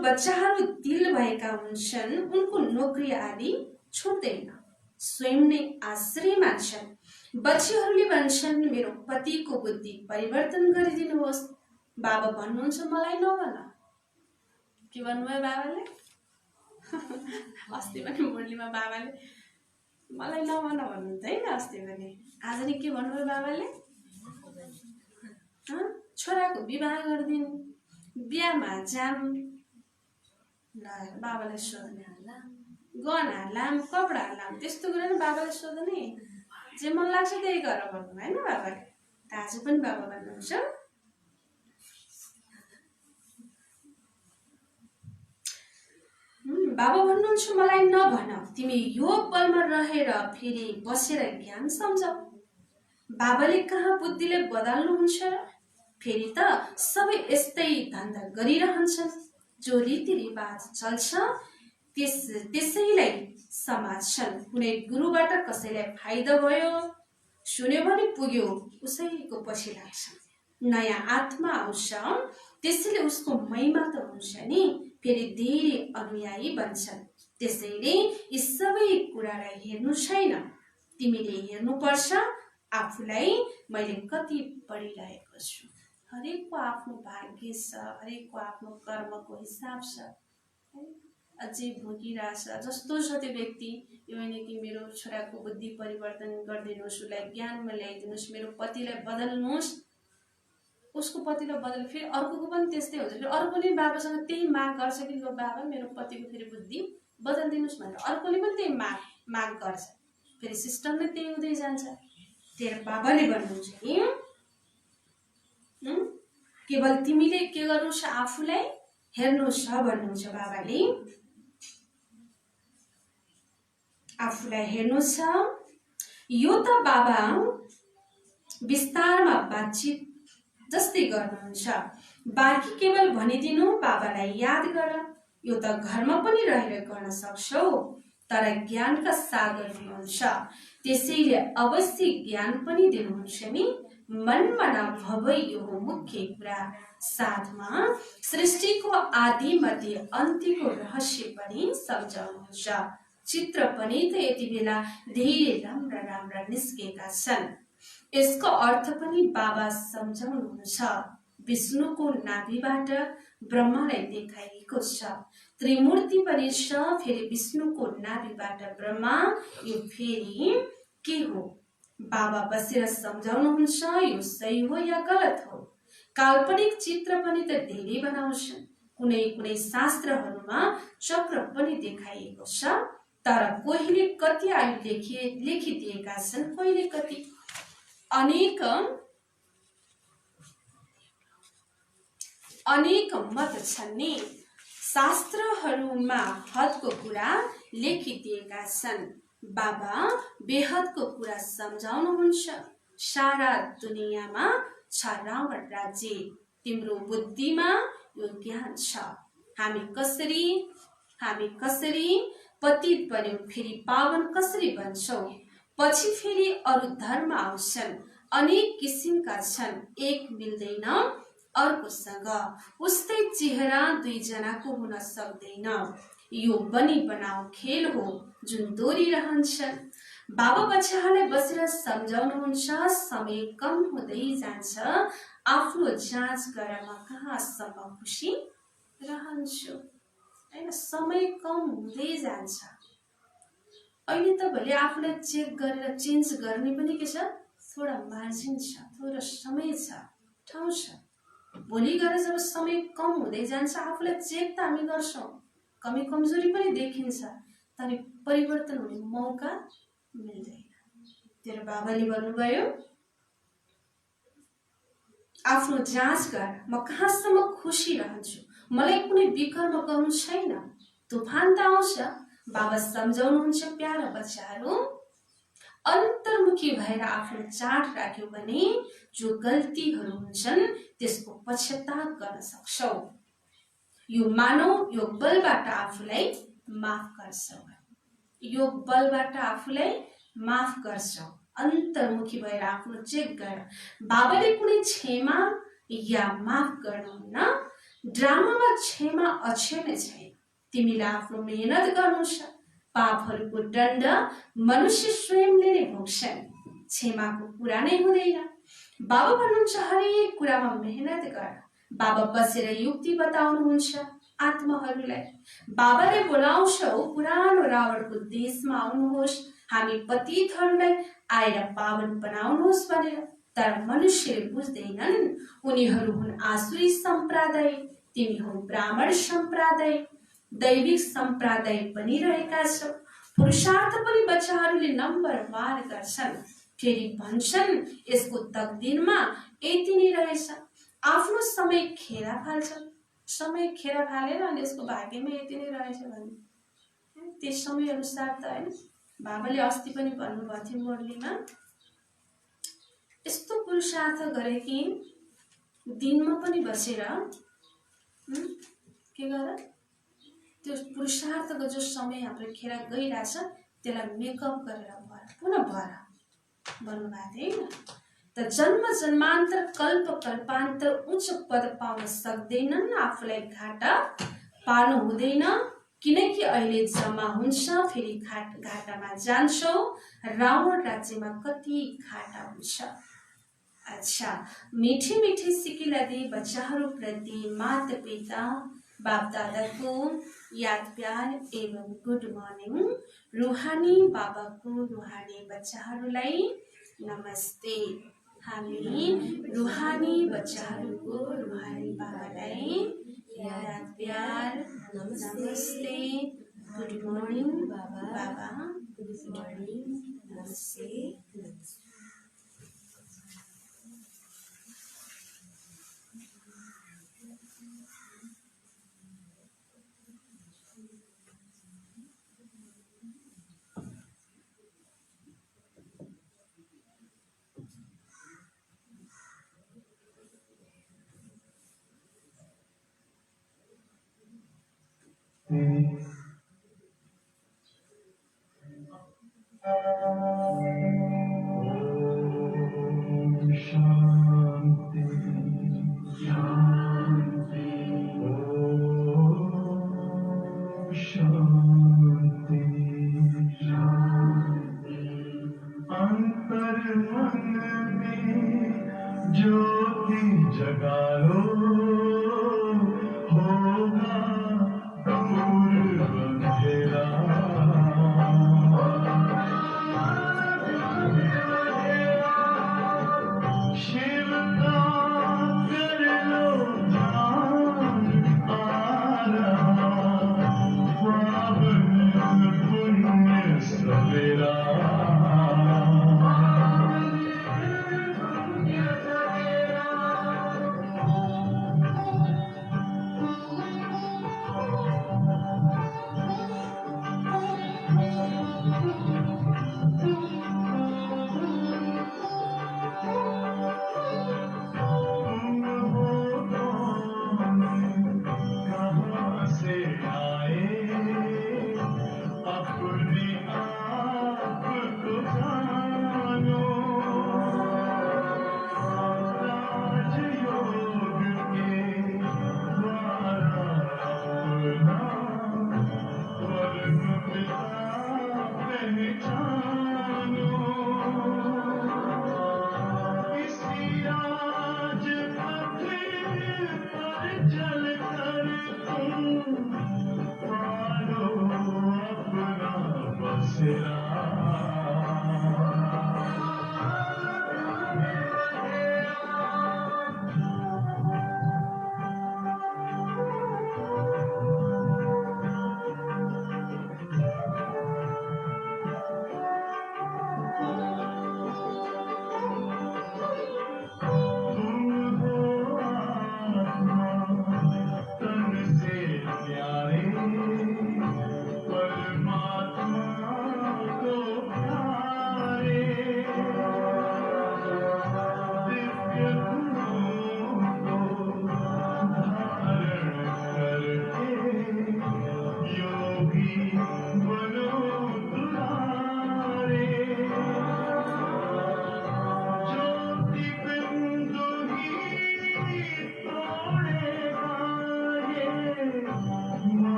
बच्चाहरू दिल भएका हुन्छन् उनको नोकरी आदि छुट्दैन, स्वयं नै आश्रय मान्छन्। बच्चीहरूले भन्छन् मेरो पतिको बुद्धि परिवर्तन गरिदिनुहोस्। बाबा भन्नुहुन्छ मलाई नभन। के भन्नुभयो बाबाले? अस्ति पनि मुरलीमा बाबाले मलाई नभन भन्नुहुन्छ है, अस्ति पनि। आज नि के भन्नुभयो बाबाले? छोराको विवाह गरिदिनु, बिहामा जाम, बाबालाई सोध्ने गहना लाम, कपडा लाम, त्यस्तो गरेर बाबालाई सोध्ने, जे मन लाग्छ त्यही गर भन्नु होइन बाबाले। आज पनि बाबा भन्नुहुन्छ बाबा भन्नुहुन्छ मलाई नभन, तिमी यो पलमा रहेर फेरि बसेर ज्ञान सम्झौ। बाबाले कहाँ बुद्धिले बदल्नुहुन्छ र? फेरि त सबै यस्तै धन्दा गरिरहन्छन्। जो रीतिरिवाज चल्छ त्यसैलाई समात्छन्। कुनै गुरुबाट कसैलाई फाइदा भयो, सुन्यो भने पुग्यो, उसैको पछि लाग्छ। नयाँ आत्मा आउँछ, त्यसैले उसको महिमा त हुन्छ नि, फेरि धेरै अनुयायी बन्छन्। त्यसैले यी सबै कुरालाई हेर्नु छैन, तिमीले हेर्नुपर्छ आफूलाई मैले कति पढिरहेको छु। हरेकको आफ्नो भाग्य छ, हरेकको आफ्नो कर्मको हिसाब छ। अझै भोगिरहेछ जस्तो छ त्यो व्यक्ति, यो होइन कि मेरो छोराको बुद्धि परिवर्तन गरिदिनुहोस्, उसलाई ज्ञानमा ल्याइदिनुहोस्, मेरो पतिलाई बदल्नुहोस्। उसको पतिलाई बदल फेरि अर्कोको पनि त्यस्तै हुन्छ। फेरि अर्कोले बाबासँग त्यही माग गर्छ कि बाबा मेरो पतिको फेरि बुद्धि बदलिदिनुहोस् भनेर अर्कोले पनि त्यही माग गर्छ। फेरि सिस्टम नै त्यही हुँदै जान्छ। तेरो बाबाले भन्नुहुन्छ कि केवल तिमीले के गर्नु छ, आफूलाई हेर्नु छ भन्नुहुन्छ बाबाले। आफूलाई हेर्नु छ। यो त बाबा विस्तारमा बातचित जस्तै गर्नुहुन्छ। बाँकी केवल भनिदिनु बाबालाई याद गर। यो त घरमा पनि रहेर गर्न सक्छौ, तर ज्ञानका सागर हुनुहुन्छ, त्यसैले अवश्य ज्ञान पनि दिनुहुन्छ नि। मनमा नभई यो हो मुख्य कुरा। साथमा सृष्टिको आदि मध्य अन्त्यको रहस्य पनि सम्झाउनुहुन्छ। चित्र पनि त यति बेला धेरै राम्रा राम्रा निस्केका छन्। यसको अर्थ पनि बाबा सम्झाउनुहुन्छ। विष्णुको नाभिबाट ब्रह्मालाई देखाइएको छ, त्रिमूर्ति पनि छ, फेरि विष्णुको नाभिबाट ब्रह्मा। यो फेरि के हो? बाबा बसेर सम्झाउनुहुन्छ यो सही हो या गलत हो। काल्पनिक चित्र पनि त धेरै बनाउँछन्। कुनै कुनै शास्त्रहरूमा चक्र पनि देखाइएको छ, तर कोहीले कति आयु लेखिदिएका छन्, कोहीले कति। अनेक मत छन् नि। शास्त्रहरूमा हदको कुरा लेखिदिएका छन्। बाबा बेहदको कुरा सम्झाउनुहुन्छ। सारा दुनियाँमा छ रावण राज्य, तिम्रो बुद्धिमा यो ज्ञान छ। हामी कसरी पतित बन्यौं, फेरि पावन कसरी बन्छौं। पछि फेरि अरू धर्म आउँछन्, अनेक किसिमका छन्, एक मिल्दैन अर्कोसँग। उस्तै चेहरा दुईजनाको हुन सक्दैन। यो बनी बनाऊ खेल हो जुन दोहोरिरहन्छन्। बाबा बच्चाहरूलाई बसेर सम्झाउनुहुन्छ। समय कम हुँदै जान्छ, आफ्नो जाँच गर म कहाँसम्म खुसी रहन्छु। हैन, समय कम हुँदै जान्छ। अहिले त भोलि आफूलाई चेक गरेर चेन्ज गर्ने पनि के छ, थोडा मार्जिन छ, थोडा समय छ, ठाउँ छ। भोलि गएर जब समय कम हुँदै जान्छ, आफूलाई चेक त हामी गर्छौँ, कमी कमजोरी पनि देखिन्छ, तर परिवर्तन हुने मौका मिल्दैन। तेरो बाबाले भन्नुभयो, आफ्नो जाँच गर, म कहाँसम्म खुसी रहन्छु, मलाई कुनै विकर्म गर्नु छैन। तुफान त आउँछ, बाबा सम्झाउनुहुन्छ, प्यारा बच्चाहरू, अन्तर्मुखी भएर आफ्नो चाट राख्यो भने जो गल्तीहरू हुन्छन् त्यसको पश्चाताप गर्न सक्छौ। यो मानौ, योग बलबाट आफूलाई माफ गर्छौ, योग बलबाट आफूलाई माफ गर्छौ। अन्तर्मुखी भएर आफ्नो चेक गर। बाबाले कुनै क्षमा या माफ गर्नुहुन्न। ड्रामामा क्षमा अक्षर नै छैन। तिमीलाई आफ्नो मेहनत गर्नु छ। पापहरूको दण्ड मनुष्य स्वयंले नै भोग्छन्। क्षमाको कुरा नै हुँदैन। बाबा भन्नुहुन्छ हरेक कुरामा मेहनत गर। बाबा बसेर युक्ति बताउनुहुन्छ आत्माहरूलाई। बाबाले बोलाउँछौ, पुरानो रावणको देशमा आउनुहोस्, हामी पतितहरूलाई आएर पावन बनाउनुहोस् भनेर। तर मनुष्यले बुझ्दैनन्। उनीहरू हुन् आसुरी सम्प्रदाय, तिमी हौ ब्राह्मण सम्प्रदाय, दैविक सम्प्रदाय बनिरहेका छौ। पुरुषार्थ पनि बच्चाहरूले नम्बरवार गर्छन्, फेरि भन्छन् यसको तकदिरमा यति नै रहेछ। आफ्नो समय खेर फाल्छ, समय खेर फालेर अनि यसको भाग्यमा यति नै रहेछ भने त्यस समय अनुसार त होइन। बाबाले अस्ति पनि भन्नुभएको थियो मुरलीमा, यस्तो पुरुषार्थ गरे कि दिनमा पनि बसेर के गर, त्यो पुरुषार्थको जो समय हाम्रो खेर गइरहेछ त्यसलाई मेकअप गरेर भर, पुनः भर भन्नुभएको थियो होइन। त जन्म जन्मान्तर कल्प कल्पान्तर उच्च पद पाउन सक्दैनन्, आफूलाई घाटा पार्नु हुँदैन। किनकि अहिले जम्मा हुन्छ, फेरि घाटामा जान्छौ। रावण राज्यमा कति घाटा हुन्छ। अच्छा, मीठी मीठी सिकिला दिए बच्चाहरू प्रति माता पिता बाप दादाको याद प्यार एवं गुड मर्निङ। रुहानी बाबाको रुहानी बच्चाहरूलाई नमस्ते। हामी रुहानी बच्चाहरूको रुहानी बाबालाई याद प्यार नमस्ते, गुड मर्निङ बाबा, गुड मर्निङ, नमस्ते।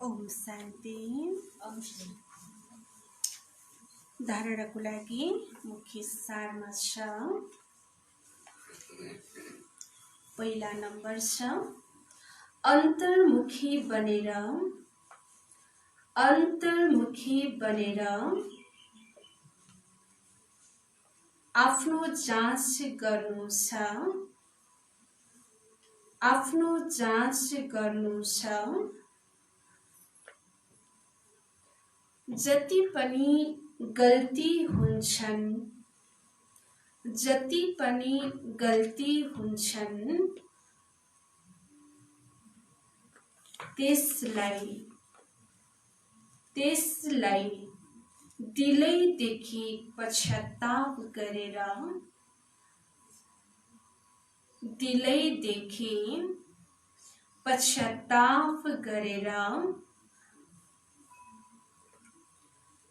ओम शान्ति। ओम शान्ति। धारणाको लागि मुख्य सारमा छ। पहिला नम्बर छ अन्तर्मुखी बनेर आफ्नो जाँच गर्नु छ। जति पनि गल्ती हुन्छन् त्यसलाई दिलैदेखि पश्चाताप गरेर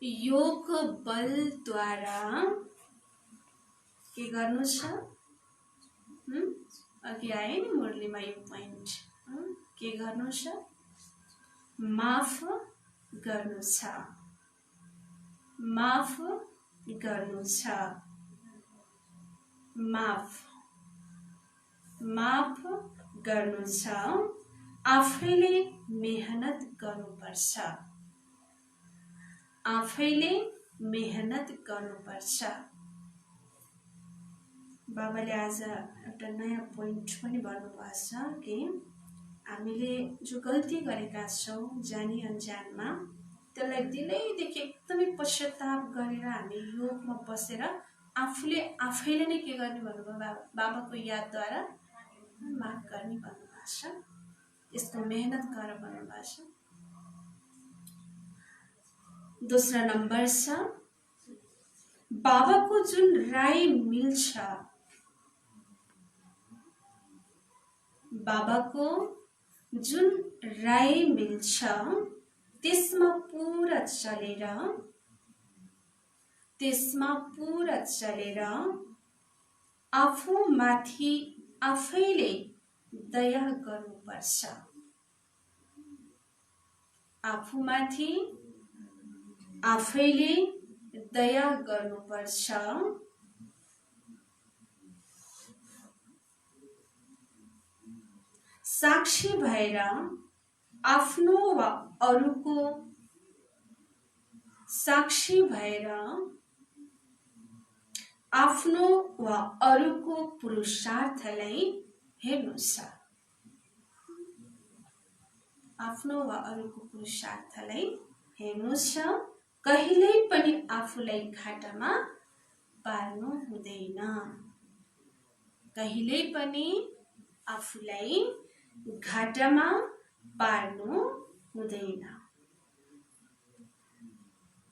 योग बलद्वारा के गर्नु छ? अघि आए नि मुरलीमा यो पोइन्ट। के गर्नु छ? माफ गर्नु छ। आफैले मेहनत गर्नुपर्छ। बाबाले आज एउटा नयाँ पोइन्ट पनि भन्नुभएको छ कि हामीले जो गल्ती गरेका छौँ जानी अनजानमा त्यसलाई दिलैदेखि एकदमै पश्चाताप गरेर हामी योगमा बसेर आफैले नै के गर्ने भन्नुभयो? बाबाको यादद्वारा माफ गर्ने भन्नुभएको छ। यसको मेहनत गर भन्नुभएको छ। दोस्रो नम्बर छ बाबाको जुन राय मिल्छ त्यसमा पूरा चलेर आफूमाथि आफैले दया गर्नुपर्छ। साक्षी भएर आफ्नो वा अरूको पुरुषार्थलाई हेर्नु छ। कहिल्यै पनि आफूलाई घाटामा पार्नु हुँदैन।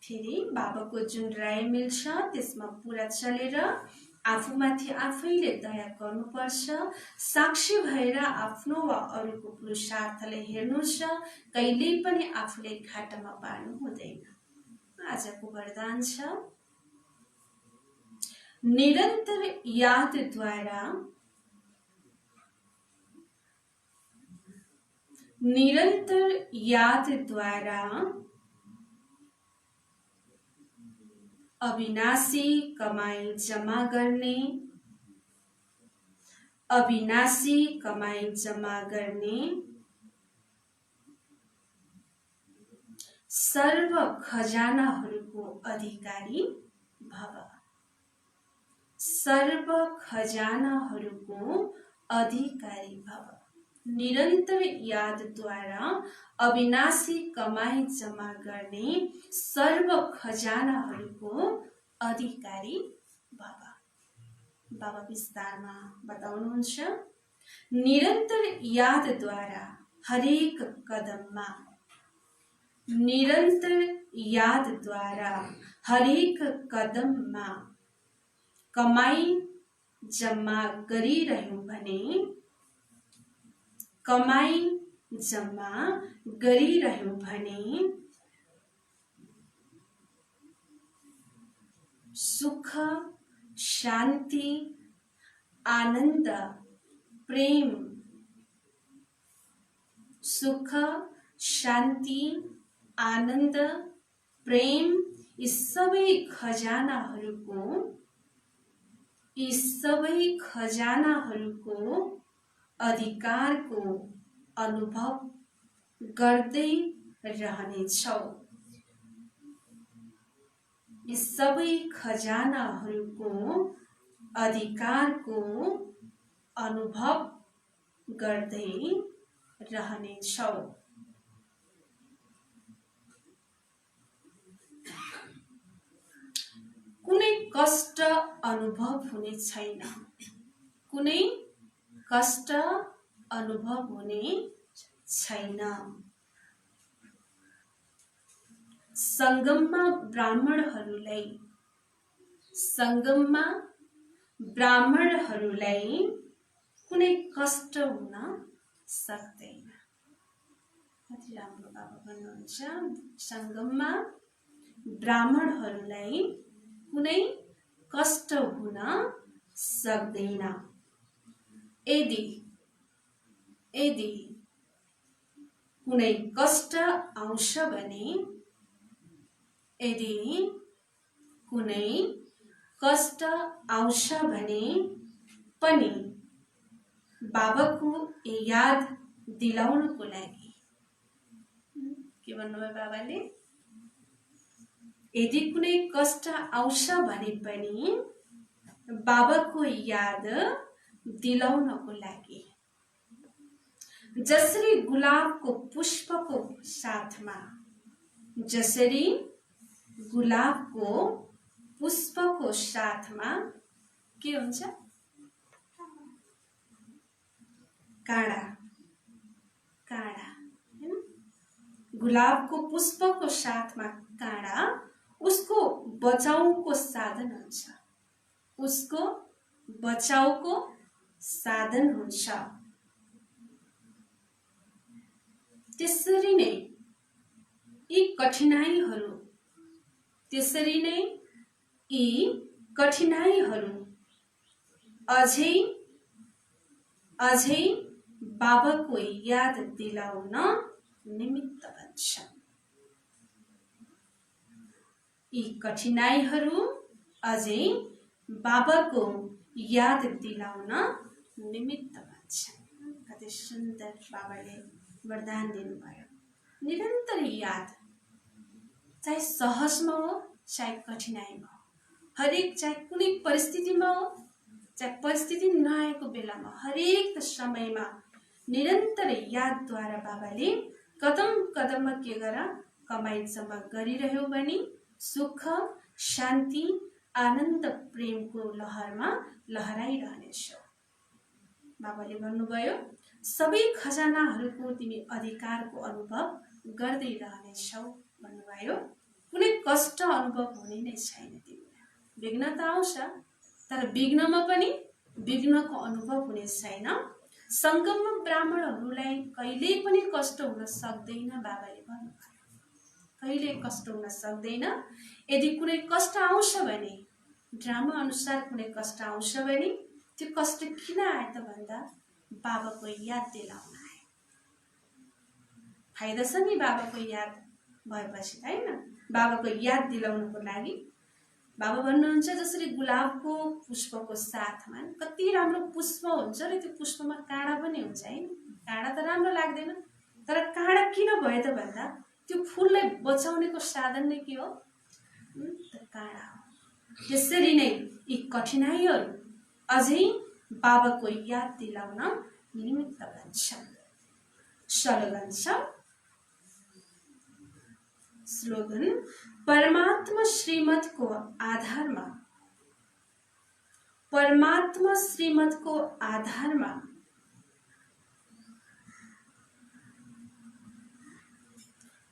फेरि बाबाको जुन राय मिल्छ त्यसमा पूरा चलेर आफूमाथि आफैले दया गर्नुपर्छ। साक्षी भएर आफ्नो वा अरूको पुरुषार्थलाई हेर्नु छ। कहिल्यै पनि आफूलाई घाटामा पार्नु हुँदैन। आजको वरदान छ निरन्तर यादद्वारा अविनाशी कमाई जमा गर्ने सर्व खजानाहरूको अधिकारी भव। निरन्तर यादद्वारा अविनाशी कमाई जमा गर्ने सर्व खजानाहरूको अधिकारी भव। बाबा विस्तारमा बताउनुहुन्छ निरन्तर यादद्वारा हरेक कदममा कमाई जम्मा गरिरह्यौं भने सुख, शान्ति, आनन्द, प्रेम शान्ति, आनन्द, प्रेम यी सबै खजानाहरूको अधिकारको अनुभव गर्दै रहनेछौ। यी सबै खजानाहरूको अधिकारको अनुभव गर्दै रहनेछौ। कुनै कष्ट अनुभव हुने छैन। कुनै कष्ट अनुभव हुने छैन। संगममा ब्राह्मणहरूलाई कुनै कष्ट हुन सक्दैन। कति राम्रो बाबा भन्नुहुन्छ, संगममा ब्राह्मणहरूलाई कुनै कष्ट हुन सक्दैन। यदि कुनै कष्ट आउँछ भने, यदि कुनै कष्ट आउँछ भने पनि बाबाको याद दिलाउनको लागि, के भन्नुभयो बाबाले? यदि कुनै कष्ट आउँछ भने पनि बाबाको याद दिलाउनको लागि, जसरी गुलाबको पुष्पको साथमा, जसरी गुलाबको पुष्पको साथमा के हुन्छ? काँडा, हैन? गुलाबको पुष्पको साथमा काँडा उसको बचाउको साधन हुन्छ, उसको बचाउको साधन हुन्छ। त्यसरी नै यी कठिनाइहरू अझै बाबाको याद दिलाउन निमित्त बन्छ। यी कठिनाइहरू अझै बाबाको याद दिलाउन निमित्त बन्छ। कति सुन्दर बाबाले वरदान दिनुभयो। निरन्तर याद, चाहे सहजमा हो चाहे कठिनाइमा हो, हरेक चाहे कुनै परिस्थितिमा हो चाहे परिस्थिति नआएको बेलामा, हरेक समयमा निरन्तर यादद्वारा बाबाले कदम कदममा के गर कमाइसम्म गरिरह्यो भने सुख, शान्ति, आनन्द, प्रेमको लहरमा लहराइरहनेछौ। बाबाले भन्नुभयो, सबै खजानाहरूको तिमी अधिकारको अनुभव गर्दै रहनेछौ भन्नुभयो। कुनै कष्ट अनुभव हुने नै छैन तिमीलाई। विघ्न त आउँछ, तर विघ्नमा पनि विघ्नको अनुभव हुने छैन। संगममा ब्राह्मणहरूलाई कहिल्यै पनि कष्ट हुन सक्दैन बाबाले भन्नुभयो। कहिले कष्ट हुन सक्दैन। यदि कुनै कष्ट आउँछ भने, ड्रामा अनुसार कुनै कष्ट आउँछ भने त्यो कष्ट किन आयो त भन्दा बाबाको याद दिलाउन आयो। फाइदा छ नि बाबाको याद भएपछि, हैन? बाबाको याद दिलाउनको लागि बाबा भन्नुहुन्छ, जसरी गुलाबको पुष्पको साथमा कति राम्रो पुष्प हुन्छ र त्यो पुष्पमा काँडा पनि हुन्छ, हैन? काँडा त राम्रो लाग्दैन, तर काँडा किन भयो त भन्दा त्यो फुललाई बचाउनेको साधन नै के हो? काँडा हो। त्यसरी नै यी कठिनाइहरू अझै बाबाको याद दिलाउन निमित्त बन्छ। स्लोगन परमात्मा श्रीमतको आधारमा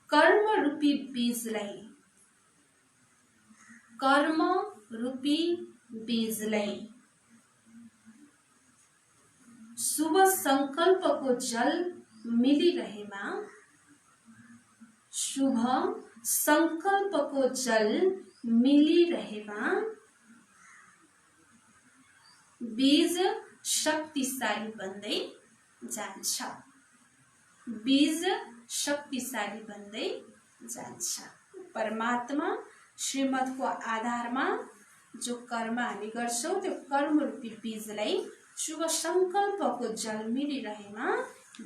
कर्म रूपी बीजलाई शुभ संकल्पको जल मिलिरहेमा, शुभ संकल्पको जल मिलिरहेमा बीज शक्तिशाली बन्दै जान्छ। बीज शक्तिशाली बन्दै जान्छ। परमात्मा श्रीमतको आधारमा जो कर्म हामी गर्छौँ त्यो कर्मरूपी बीजलाई शुभ सङ्कल्पको जल मिलिरहेमा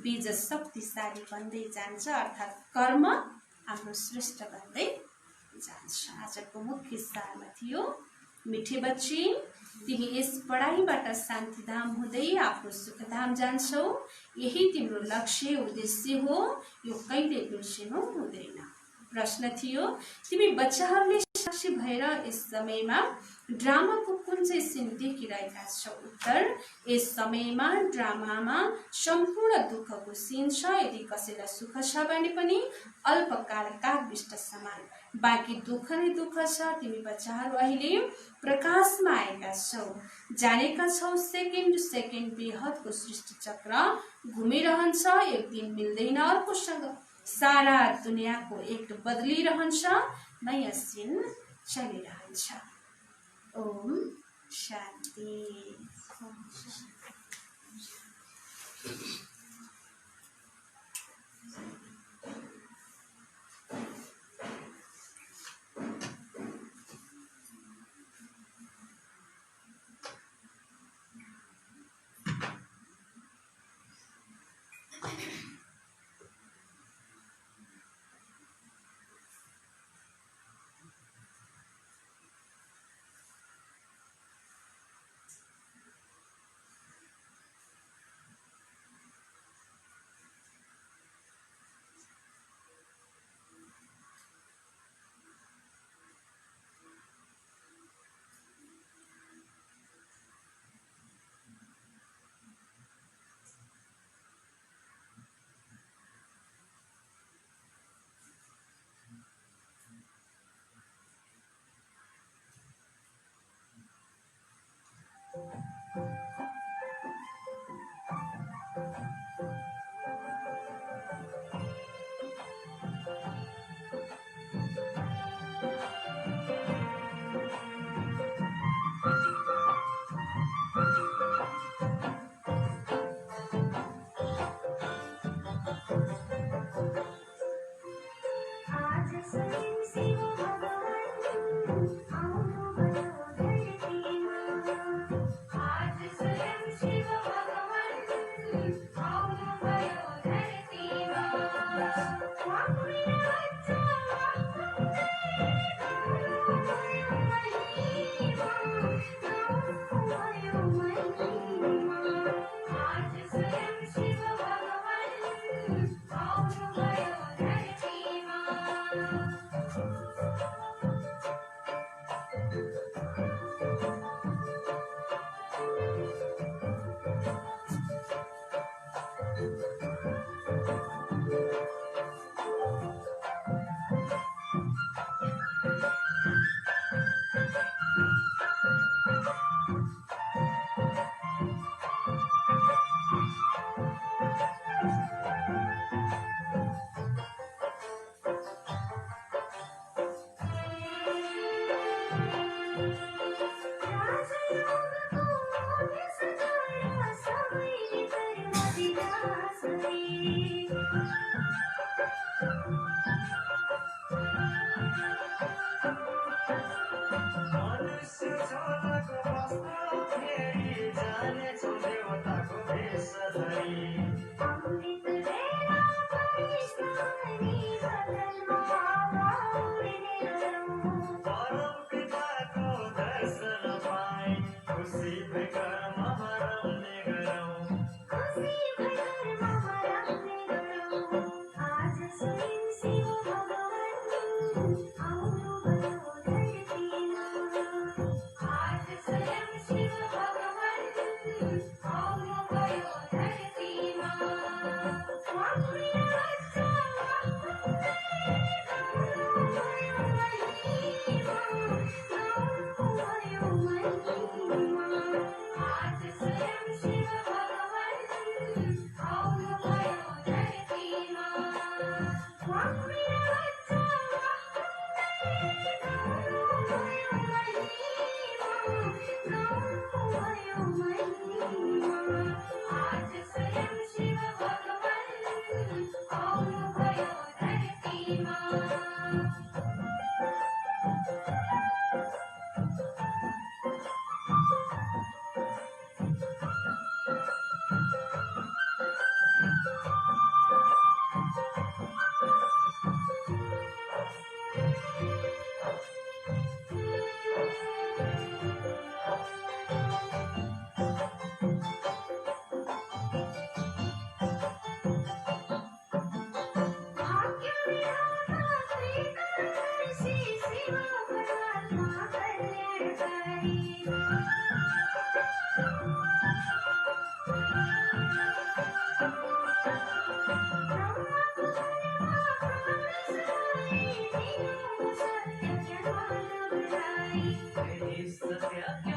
बीज शक्तिशाली बन्दै जान्छ, अर्थात् कर्म हाम्रो श्रेष्ठ बन्दै जान्छ। आजको मुख्य सारमा थियो, मिठे बच्ची तिमी यस पढाइबाट शान्तिधाम हुँदै आफ्नो सुखधाम जान्छौ। यही तिम्रो लक्ष्य उद्देश्य हो, यो कहिले बिर्सिनु हुँदैन। प्रश्न थियो, तिमी बच्चाहरूले साक्षी भएर यस समयमा ड्रामाको कुन चाहिँ सिन देखिरहेका छौ? उत्तर, यस समयमा ड्रामामा सम्पूर्ण दुःखको सिन छ। यदि कसैलाई सुख छ भने पनि अल्पकाल कागविष्ट समान, बाँकी दुःख नै दुःख छ। तिमी बच्चाहरू अहिले प्रकाशमा आएका छौ, जानेका छौ सेकेन्ड सेकेन्ड बेहदको सृष्टि चक्र घुमिरहन्छ। एक दिन मिल्दैन अर्कोसँग, सारा दुनियाँको एक बदलिरहन्छ, नयाँ सिन चलिरहन्छ। ओम शान्ति। सत्य